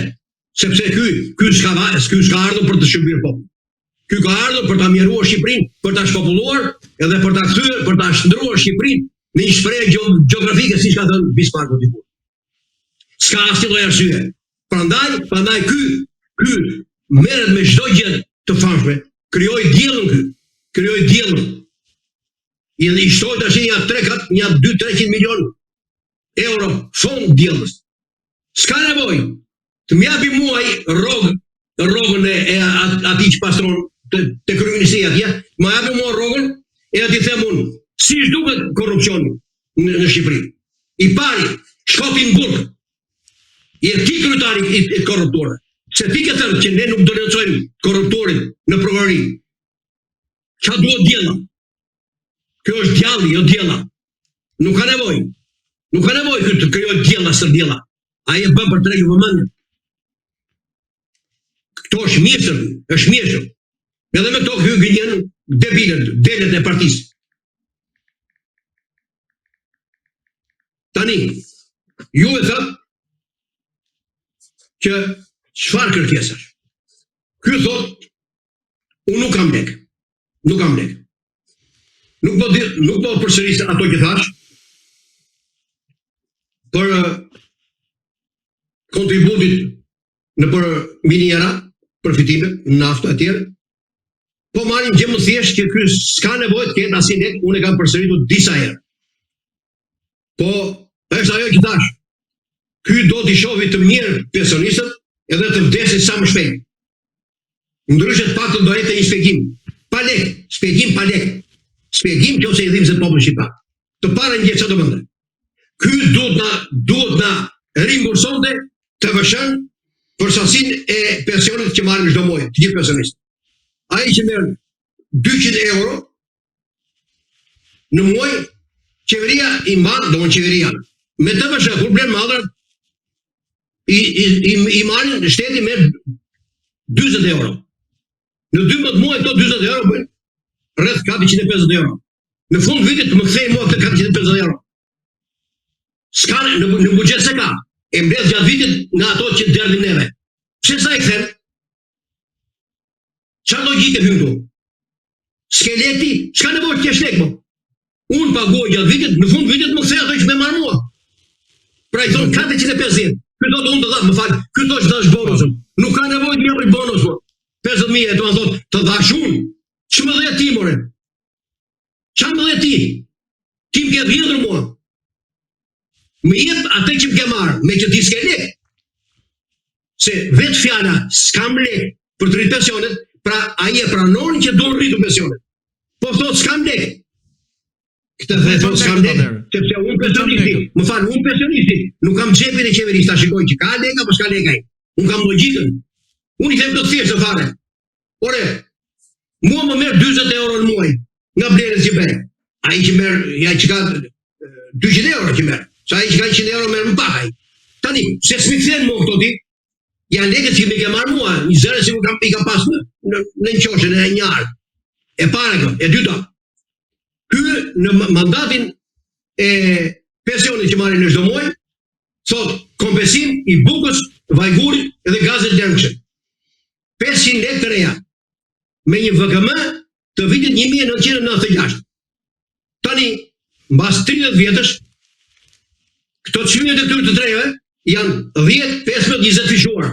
Sepse ky s'ka ardhur për të shërbyer popullin. Ky ka ardhur për ta mjeruar Shqipërinë, për ta shpopulluar edhe për ta kthyer, për ta shndruar Shqipërinë në një shprehje gjeografike, siç ka thënë Bismarcku diku. S'ka asnjë lloj arsye. Prandaj ky merret me çdo gjë të famshme, krijoi diellën. I shtoi tash një 2-300 milion euro fond diellës. S'ka nevojë të më japi muaj rrogën e atij që pastron te kryeministria atje, më japi mua rrogën e aty them unë, si duket korrupsioni në Shqipëri. I pari, shkopi në burg. I ti kryetari i korruptorëve. Se ti ke thënë që ne nuk do lehtësojmë korruptorin në prokurori. Çfarë duhet diella? Kjo është djalli, jo diella. Nuk ka nevojë të krijojë diella së diella. Ai e bën për të rregulluar vëmendjen. Këto është mjeshtër. Edhe me to ky gënjen delet e partisë. Tani, ju e thot që çfarë kërkesash? Ky thot, unë nuk kam lek. Nuk po përsëris ato që thash për kontributit në për miniera, përfitime, naftë e tjerë. Po marrin gjë më thjesht që ky s'ka nevojë të ketë asnjë lek, unë e kam përsëritur disa herë. Po është ajo që thash. Ky do t'i shohë të mirë pensionistët edhe të vdesin sa më shpejt. Ndryshe të paktën do jetë një shpjegim pa lek. Shpjegim që ose i dhimbse popull shqiptar. Të parë një çfarë do bënte. Ky duhet na rimbursonte TVSH-n për sasinë e pensionit që marrin çdo muaj, të gjithë pensionistët. Ai që merr 200 euro në muaj, qeveria i mban, qeveria me TVSH kur blen madhrat i marrin, shteti merr 40 euro. Në 12 muaj këto 40 euro bëjnë rreth 450 euro. Në fund vitit më kthej mua këtë 450 euro. S'ka në buxhet se ka. E mbledh gjatë vitit nga ato që derdhin neve. Pse sa i kthen? Çfarë logjike hyn këtu? Skeleti, s'ka nevojë të kesh lek më. Unë paguaj gjatë vitit, në fund vitit më kthej ato që më marr mua. Pra i thon 450. Ky do të unë të dha, më fal, ky do të dash bonusën. Nuk ka nevojë të japë bonus më. 50.000 e të thot, të dash unë. Ç'më dhe ti more? Ç'më dhe ti? Ti më ke vjedhur mua. Më jep atë që më ke marrë, me që ti s'ke lek. Se vetë fjala s'kam lek për të rritur pensionet, pra ai e pranon që do rritur pensionet. Po thot s'kam lek. Këtë dhe thot s'kam lek, sepse unë pensionisti, nuk kam xhepin e qeverisë ta shikoj që ka lek apo s'ka lek ai. Unë kam logjikën. Unë i them të thjeshtë fare. Ore, mua më merr 40 euro në muaj nga blerës që bëj. Ai që merr, ja që ka 200 euro që merr. Sa ai që ka 100 euro merr më pak ai. Tani, se s'mi kthen mua këto ti, janë lekët që më ke marr mua, një zëre që i kam pas në qoshën e një ardh. E para kjo, e dyta. Ky në mandatin e pensionit që marrin në çdo muaj, thot kompensim i bukës, vajgurit dhe gazet lëngshëm. 500 lekë të reja me një VKM të vitit 1996. Tani, mbas 30 vjetësh, këto çmimet e tyre të treve janë 10, 15, 20 fishuar.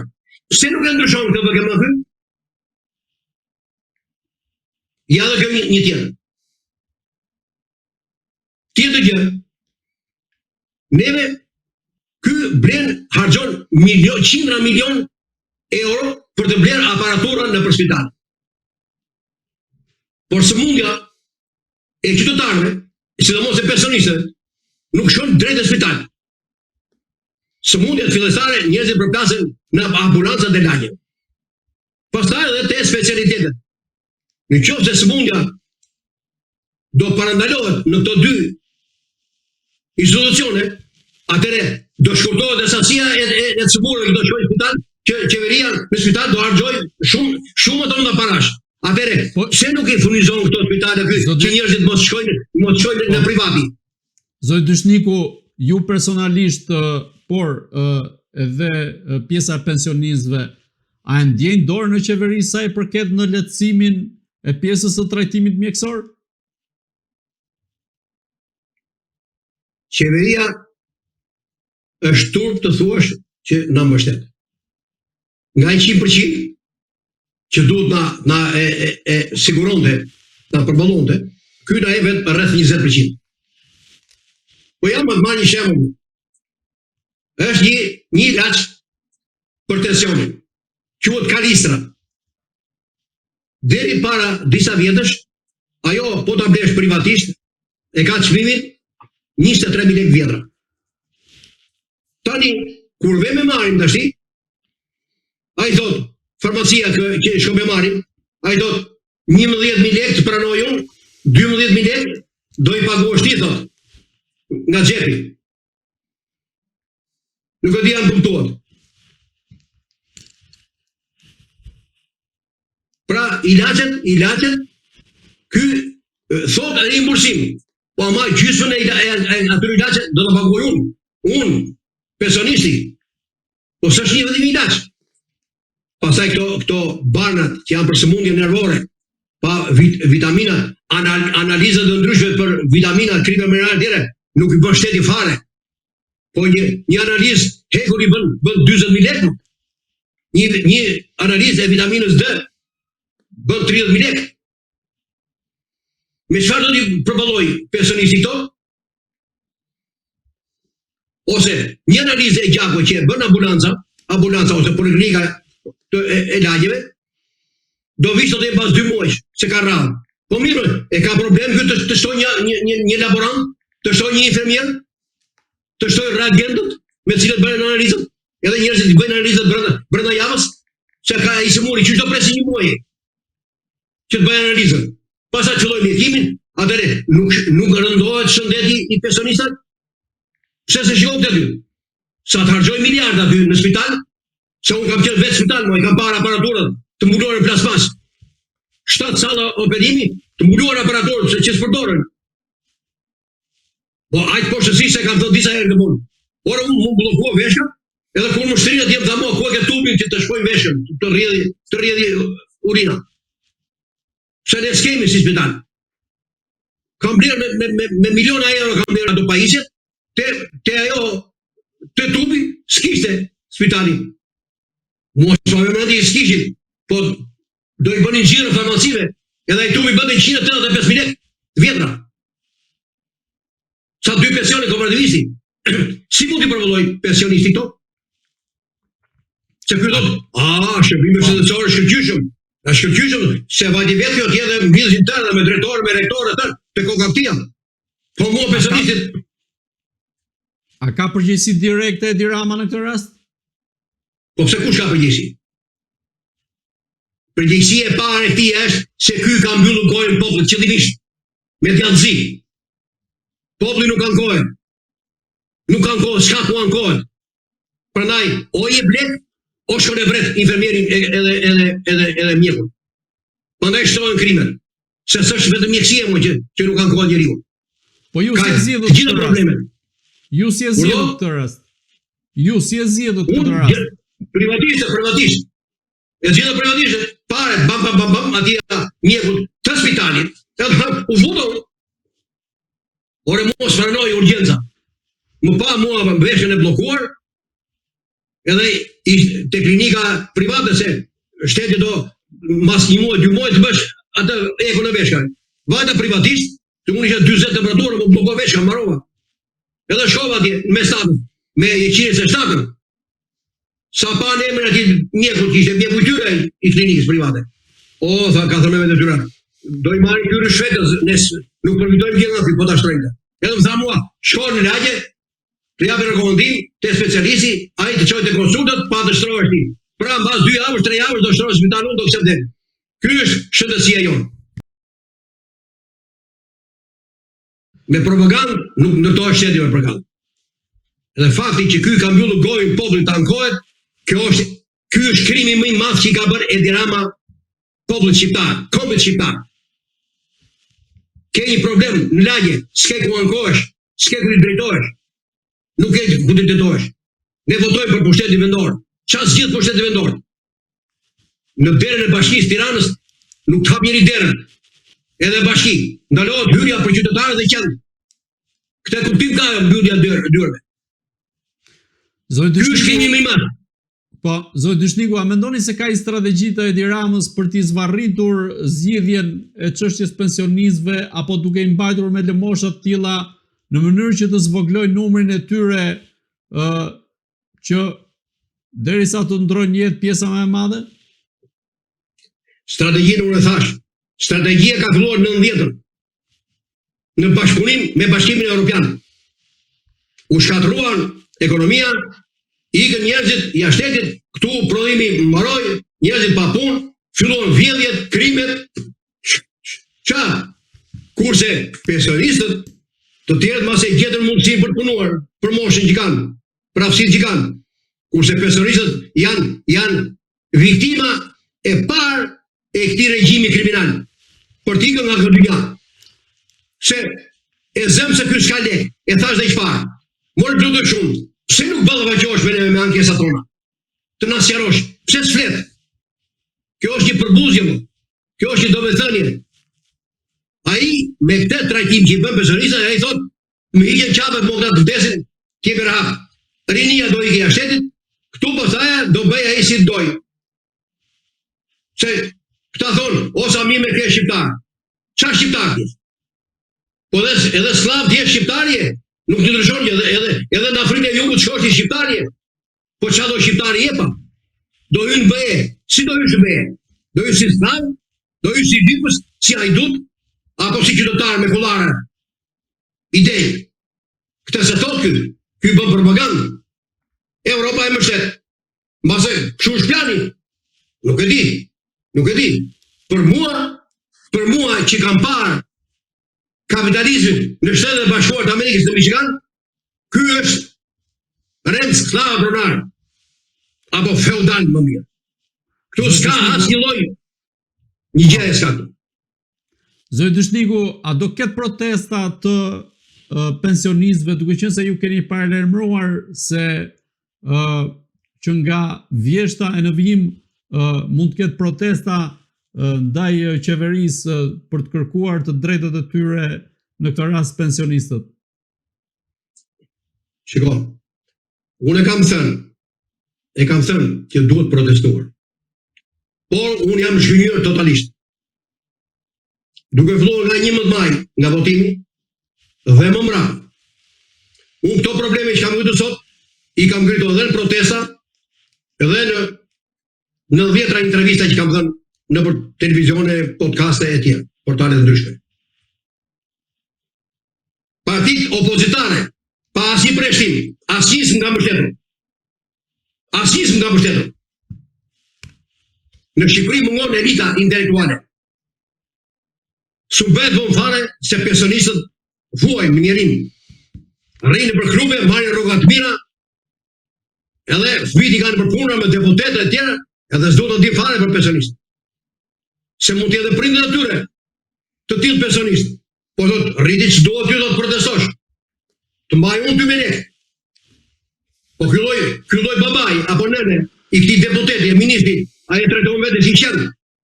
Pse nuk e ndryshon këtë VKM këtu? Ja dhe kjo një tjetër. Tjetër gjë. Neve, ky blen harxhon qindra milion euro për të bler aparaturën në për spital. Por sëmundja e qytetarëve, sidomos e pensionistëve, nuk shkon drejt në spital. sëmundjet fillestare njerëzit përplasen në ambulancat e lagjeve. Pastaj edhe te specialitetet. Në qoftë se sëmundja do parandalohet në këto dy institucione, atëre do shkurtohet dhe sasia e sëmurëve që do shkojnë në spital, që qeveria në spital do harxojë shumë të mëdha parash. Atëre, pse nuk i furnizon këto spitale që njerëzit mos shkojnë në privati? Zoti Dyshniku, ju personalisht, por edhe pjesa e pensionistëve, a e ndjejnë dorë në qeveri sa i përket në lehtësimin e pjesës së trajtimit mjekësor? Qeveria është turp të thuash që na mbështet. Nga 100% që duhet na siguronte, na përballonte, ky na e vet rreth 20%. Po jam të marr një shembull. Është një ilaç për tensionin. Quhet Kalistra. Deri para disa vjetësh, ajo po ta blesh privatisht, e ka çmimin 23.000 lekë vjetra. Tani, kur ve me marim tash, ai thot, farmacia që shko me marim, ai thot 11.000 lekë të pranoj unë, 12.000 lekë do i paguash ti, thot, nga xhepi. Nuk e di janë kuptuar. Pra, ilaçet, ky thot rimbursim, po ama gjysmën e atyre ilaçe do të paguaj unë, pensionisti. Po s'është një vetëm ilaç. Pastaj këto barnat që janë për sëmundje nervore, pa vitamina, analizat të ndryshme për vitamina, krime minerale tjera, nuk i bën shteti fare. Po një analizë hekur i bën 40.000 lekë. Një analizë e vitaminës D bën 30.000 lekë. Me çfarë do t'i përballoj pensionisti këto? Ose një analizë e gjakut që e bën ambulanca ose poliklinika e lagjeve, do vish të pas 2 muaj, se ka rradhë. Po mirë, e ka problem këtë të shtoj një laborant, të shtoj një infermier, të shtoj reagentët me cilët bëjnë analizën, edhe njerëzit bëjnë analizët brenda javës, se ka i sëmuri, që do presi një muaj që të bëjnë analizën. Pastaj filloi mjekimin, atëre nuk rëndohet shëndeti i pensionistat. Pse se shikon aty? Sa të harxoj miliarda aty në spital, se unë kam qenë vetë spital, i kam parë aparaturët të mbuluar në plasmas. 7 salla operimi të mbuluar aparaturët se që s'përdoren. Po aq poshtësi se kam thënë disa herë në punë. Ora unë më bllokua veshka, edhe kur më shtrinë atje tha ku e ke tubin që të shpoj veshën, të rrjedhi urina. Se ne s'kemi si spital. Kam blerë me miliona euro kam blerë ato pajisjet, te ajo, te tubi, s'kishte spitali. Mua s'ma me mëndi s'kishin, po do i bënin gjirë farmacive, edhe i tubi bëndin 185.000 lekë vjetra. Sa 2 pensione kooperativisti. Si mund t'i përvëlloj pensionisti këto? Se kjo do shërbime shëndetësore shkëlqyshëm. Në shkëlqyshëm, se vajti vetë kjo t'jedhe mbidhësin tërë me drejtore, me rektore tërë, të kokaktia. Po mua pensionistit. A ka përgjegjësi direkte Edi Rama në këtë rast? Po pse kush ka përgjegjësi? Përgjegjësia e parë e këtij është se ky ka mbyllur gojën popullit qëllimisht, me djallëzi. Populli nuk kanë kohë. Nuk kanë kohë, s'ka ku ankohet. Prandaj, o jep lek, o shkon e vret infermierin edhe mjekun. Prandaj shtohen krimet. Se s'është vetëm mjekësia më që nuk kanë kohë njeriu. Po ju si e zgjidhut këtë rast? Ju si e zgjidhut këtë rast? Ju si e zgjidhut këtë rast? Privatisht. E zgjidhë privatisht, pare, bam, atje mjekut të spitalit, edhe u futur. Ore mos pranoj urgjenca. Më pa mua veshën e bllokuar, edhe te klinika private se shteti do mas 1 muaj, 2 muaj të bësh atë ekun e veshkën. Vajta privatisht, të unë isha 40 temperaturë, më blokua veshka, marova. Edhe shkova atje, me statën, me qires e shtatën. Sa pa në emrin ati mjekut kishte, mjeku i tyre i klinikës private. O, tha, ka thënë me të tyre. Do i marrin tyre shvetës, nuk përfitojmë gjë nga ti, po ta shtrojnë. Edhe më tha mua, shko në lagje, të japë rekomendim te specialisti, ai të çojë te konsultat pa të shtrohesh ti. Pra mbas 2 javësh, 3 javësh do shtrohesh spitalin do kishte vdekur. Ky është shëndetësia jonë. Me propagandë nuk ndërtohesh shteti me propagandë. Dhe fakti që ky ka mbyllur gojën popullit të ankohet, ky është krimi më i madh që i ka bërë Edi Rama popullit shqiptar, kombit shqiptar. Ke një problem në lagje, s'ke ku ankohesh, s'ke ku të drejtohesh. Nuk ke ku të drejtohesh. Ne votojmë për pushtetin vendor. Çfarë zgjidh pushteti vendor? Në derën e Bashkisë Tiranës nuk hap njëri derën. Edhe bashki, ndalohet hyrja për qytetarët dhe qendrën. Këtë kuptim ka mbyllja dyrave. Ky është krimi më i madh. Po, zoti Dyshniku, a mendoni se ka i strategji të Edi Ramës për t'i zvarritur zgjidhjen e çështjes pensionistëve apo duke i mbajtur me lëmosha të tilla në mënyrë që të zvogloj numrin e tyre që derisa të ndrojnë jetë pjesa më e madhe? Strategjinë unë e thash. Strategjia ka filluar në 90-ën. Në bashkëpunim me Bashkimin Evropian. U shkatruan ekonomia, ikën njerëzit jashtë shtetit, këtu prodhimi mbaroi, njerëzit pa punë, filluan vjedhjet, krimet. Kurse pensionistët të tjerët mase gjetën mundësinë për të punuar, për moshën që kanë, për aftësitë që kanë. Kurse pensionistët janë viktima e parë e këtij regjimi kriminal. Për t'ikën nga këtë dyja. Se e zëmë se ky s'ka lek, e thash dhe çfarë. Morë lutë shumë. Pse nuk ballafaqohesh me ankesat tona? Të na sqarosh, pse s'flet? Kjo është një përbuzje më. Kjo është një domethënie. Ai me këtë trajtim që i bën pensionistat, ai thotë, më hiqen qafet më të vdesin, kemi rahat. Rinia do ikë jashtë shtetit, këtu pastaj do bëj ai si doj. Se këta thonë, osa mi me ke shqiptar. Qa shqiptar ti? Po edhe slav ti e shqiptarje, nuk të ndryshon që edhe në Afrikën e Jugut shkosh ti shqiptarje. Po qa do shqiptari jepa? Do hynë bëje. Si do hynë bëje? Do hynë si slav? Do hynë si dipës? Si hajdut? Apo si qytetar me kullare? Idej. Këtë se thot ky bën propagandë. Europa e mbështet. Mbase kshu është plani. Nuk e di. Për mua që kam parë kapitalizmin në Shtetet e Bashkuara të Amerikës në Michigan, ky është rend sklav pronar apo feudal më mirë. Këtu s'ka asnjë lloj një gjë e s'ka këtu. Zoti Dyshniku, a do ketë protesta të pensionistëve, duke qenë se ju keni paralajmëruar se që nga vjeshta e në vijim mund të ketë protesta ndaj qeverisë për të kërkuar të drejtat e tyre, në këtë rast pensionistët? Shiko, unë e kam thënë që duhet protestuar. Por unë jam zhgënjur totalisht. Duke filluar nga 11 maj, nga votimi, dhe më mbrapa. Unë këto probleme që kam ngritur sot, i kam ngritur edhe në protesta, edhe në 10 intervista që kam dhënë në televizione, podcaste e tjera, portale të ndryshme. Partit opozitare, pa asnjë preshtim, asnjë nga mbështetur. Në Shqipëri mungon elita intelektuale. Su bëhet von fare se pensionistët vuajnë mënjerim. Rrinë për klube, marrin rroga të mira, edhe fëmijët kanë për puna me deputetë e tjera, edhe s'do të di fare për pensionistët. Se mund të jetë prindët e tyre të tillë pensionistë. Po thotë, rriti çdo ty do të protestosh. Të mbaj unë ty me lekë. Po ky lloj babai apo nëne i këtij deputeti e ministri, ai e trajton vetë si qen,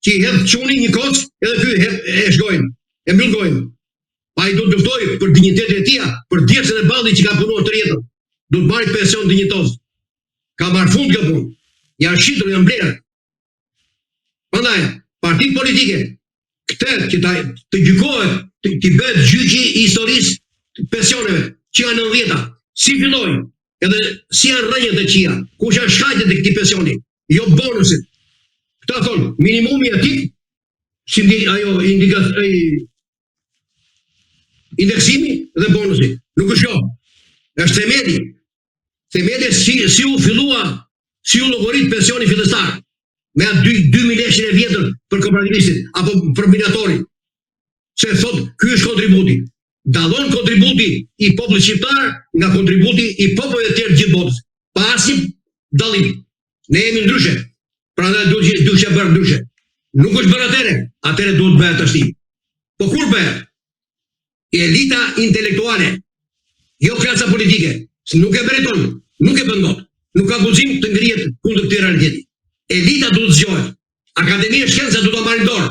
që i hedh çuni një kock, edhe ky e shgojnë, e mbyll gojën. Ai do të luftoj për dinjitetin e tij, për djersën e ballit që ka punuar të jetën. Do të marrë pension dinjitoz. Ka marrë fund kjo punë. Janë shitur, janë blerë. Prandaj, partitë politike, këtë që të gjykohet, të bëhet gjyqi i historisë pensioneve, që janë 90-ta, si fillojnë, edhe si janë rrënjët e qia, kush janë shkajtët e këtij pensioni, jo bonusit. Këta thonë, minimumi etik, si indeksimi dhe bonusi. Nuk është jo. Është themeli. Themeli si u fillua, si u llogarit pensioni fillestar me atë 2.000 lekë e vjetër për kooperativistin apo për minatorin. Se thot, ky është kontributi. Dallon kontributi i popullit shqiptar nga kontributi i popullit të tjerë gjithë botës. Pa asnjë dallim. Ne jemi ndryshe. Prandaj duhet të bërë ndryshe. Nuk është bërë atëre duhet bëhet tash. Po kur bëhet? Elita intelektuale, jo klasa politike, nuk e meriton, nuk e bën dot. Nuk ka guxim të ngrihet kundër këtij realiteti. Elita duhet zgjohet. Akademia e Shkencave duhet ta marrë dorë.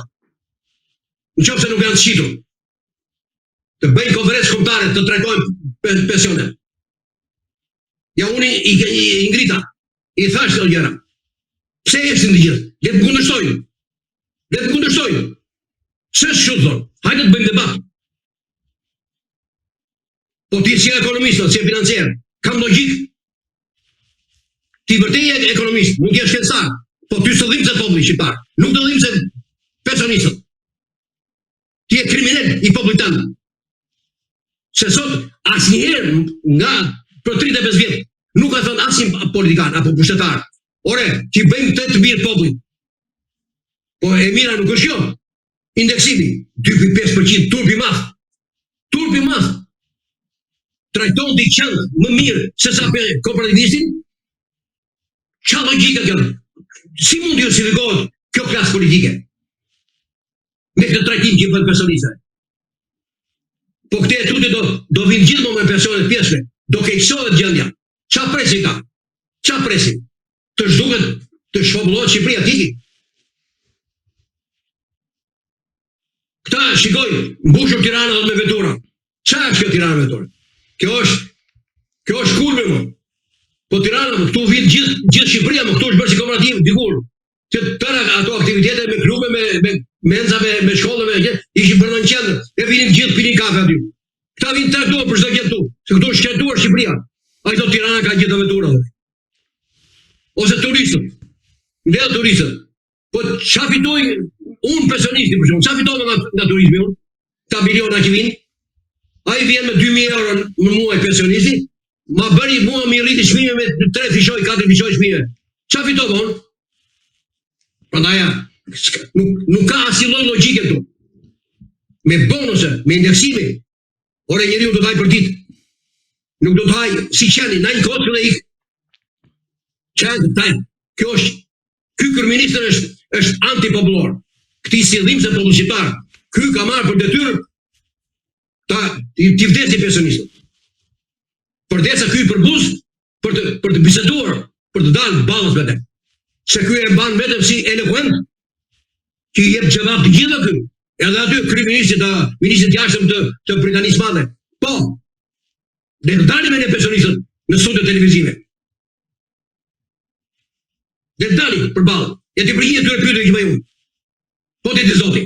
Nëse nuk janë të shitur. Të bëjnë konferencë kombëtare të trajtojnë pensionet. Ja unë i ngrita, i thash këto gjëra. Pse jeshtin të gjithë? Le të kundërshtojnë. Le të kundërshtojnë. Ç'është kështu thon? Hajde të bëjmë debat. Po ti si ekonomist, si financier, kam logjik. Ti vërtet je ekonomist, nuk je shkencëtar, po ty s'do dhimbse populli shqiptar, nuk do dhimbse pensionistët. Ti je kriminal i popullit tënd. Se sot asnjëherë nga për 35 vjet nuk ka thënë asnjë politikan apo pushtetar. Ore, ti bëjmë këtë të mirë popullit. Po e mira nuk është kjo. Indeksimi 2.5% turpi madh. Turpi madh. Trajton t'i qenë më mirë se sa kooperativistin? Qa logjika kjo? Si mund të justifikohet kjo klasë politike? Me këtë trajtim që i bën personistëve. Po këte e tuti do vinë gjithmonë me pensionet pjeshme, do keqësohet gjendja. Qa presin ka? Qa presin? Të zhduket të shpobullohet Shqipëria tiki? Këta shikoj, mbushur Tirana dhe me vetura. Qa është kjo Tirana me vetura? Kjo është kulmi më. Po Tirana, këtu vinë gjithë Shqipëria, më këtu është bërë si kooperativ, dikur. Që tëra ato aktivitete me klube, me menzave, me shkollëve, ishin bërë në qendër, e vinin gjithë pinin kafe aty. Këta vinë traktuar për çdo gjë këtu, se këtu është shkretuar Shqipëria. Ai do Tirana ka gjithë aventura. Ose turistët. Ndër turistët. Po çfarë fitoj unë pensionisti për shkak, çfarë fitoj nga turizmi unë? Ka miliona që vinë. Ai vjen me 2.000 euro në muaj pensionisti, ma bëri mua mi rriti çmime me 3 fishoj, 4 fishoj çmime. Çfarë fitoj unë? Prandaj nuk ka asnjë lloj logjike këtu. Me bonuse, me indeksime, ore njeriu do të haj për ditë. Nuk do të haj si qeni, na një kohë dhe ik. Çfarë taj? Ky kryeministër është antipopullor. Këti sillim se popull shqiptar. Ky ka marrë për detyrë t'i vdesi pensionistët. Përdesa ky përbuz për të biseduar, për të dalë ballës me te. Se ky e mban vetëm si eloquent, që i jep gjevap të gjitha ky. Edhe aty ministrit jashtëm të Britanisë Madhe. Po, ne të dalim e ne pensionistët në studio televizive. Ne të dalim për balë. E të përgjit të repyte që bëjmë. Po të të zoti.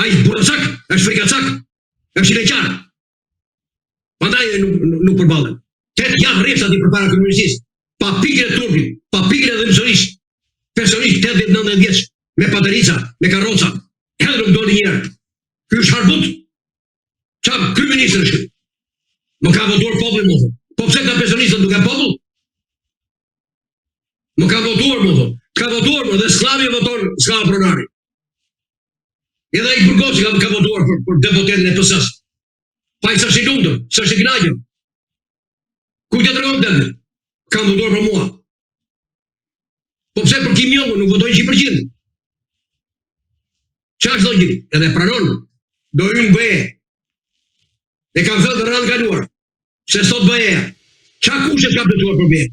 A i buracak, është frikacak, është leqar. Pandaj nuk përbalen. Tet janë rreshtat i përpara kërëministisë. Pa pikre turpin, pa pikre dhe mësërish. Personisht 80-90 vjeç, me paterica, me karroca. Edhe nuk doli njerë. Ky është harbut. Qa kryeministër është? Më ka votuar populli më thon. Po pse ka pensionistët nuk ka popull? Më ka votuar më thon. Ka votuar më dhe sklavi voton sklava pronari. Edhe i Burgosi ka votuar për deputetin e PS-s. Pa i s'është i lumtur, s'është i kënaqur. Ku të tregon të? Ka votuar për mua. Po pse për Kim Jong-un nuk votojnë 100%? Qa është logjik? Edhe pranon, do hynë bëje. E kam thënë rrallë kaluar, se sot bëje. Qa kushe ka plëcuar për bëje?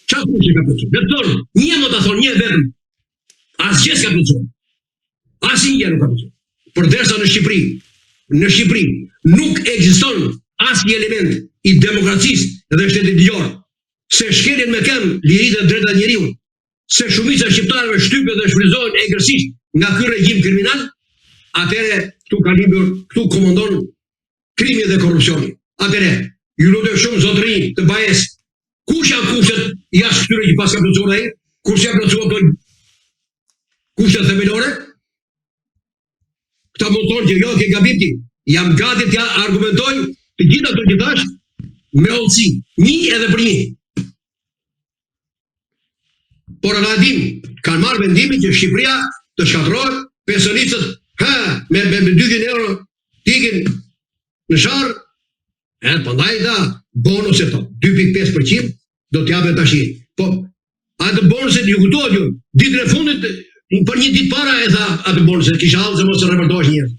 Qa kushe ka plëcuar? Dhe të thonë, një më të thonë, një vetëm. Asgjë s'ka plëcuar. Asnjë nuk ka plëcuar. Përderisa në Shqipëri nuk ekziston asnjë element i demokracisë dhe shtetit ligjor. Se shkeljen me këmbë liritë dhe drejtat e njeriut. Se shumica e shqiptarëve shtypen dhe shfrytëzohen egërsisht nga ky regjim kriminal, atëre këtu komandon krimi dhe korrupsioni. Atëre, ju lutem shumë zotërinj të bajes, kush janë kushtet jashtë këtyre që pas ka plotësuar ai? Kush janë plotësuar kushtet themelore? Këta mund thonë që jo, ke gabim ti. Jam gati t'ja argumentoj të gjitha ato që thash me hollësi. Një edhe për një. por ata dim, kanë marrë vendimin që Shqipëria të shkatërrohet, pensionistët me 2.000 euro tikin në sharë, pandaj da bonuset 2.5% do t'japen tash. Po atë bonuset ju kuptohet ju, ditën e fundit për një ditë para e tha atë bonuset, kisha hallë se mos e reportohesh njerëz.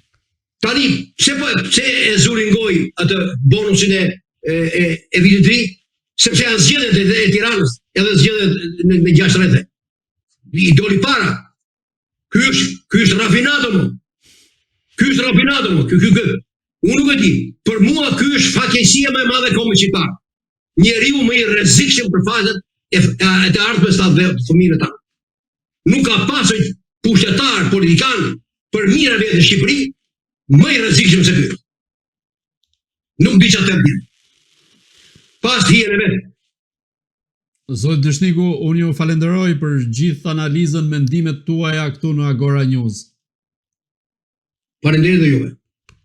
Tani pse e zuringoi atë bonusin e vitit ri, sepse janë zgjedhjet e Tiranës, edhe zgjedhjet në 6 rrethe. I doli para. Ky është rafinato më. Ky është rafinato më. Unë nuk e di. Për mua ky është fatkeqësia më e madhe e kombit shqiptar. Njeriu më i rrezikshëm për fazat e të ardhmes të fëmijëve tanë. Nuk ka pasur pushtetar, politikan për mira vetë në Shqipëri më i rrezikshëm se ky. Nuk di çfarë të them. Pas hijen e vet. Zoti Dyshniku, unë ju falenderoj për gjithë analizën, mendimet tuaja këtu në Agora News. Faleminderit dhe juve.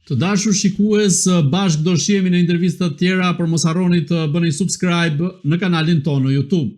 Të dashur shikues, bashkë do shihemi në intervista të tjera, por mos harroni të bëni subscribe në kanalin tonë në YouTube.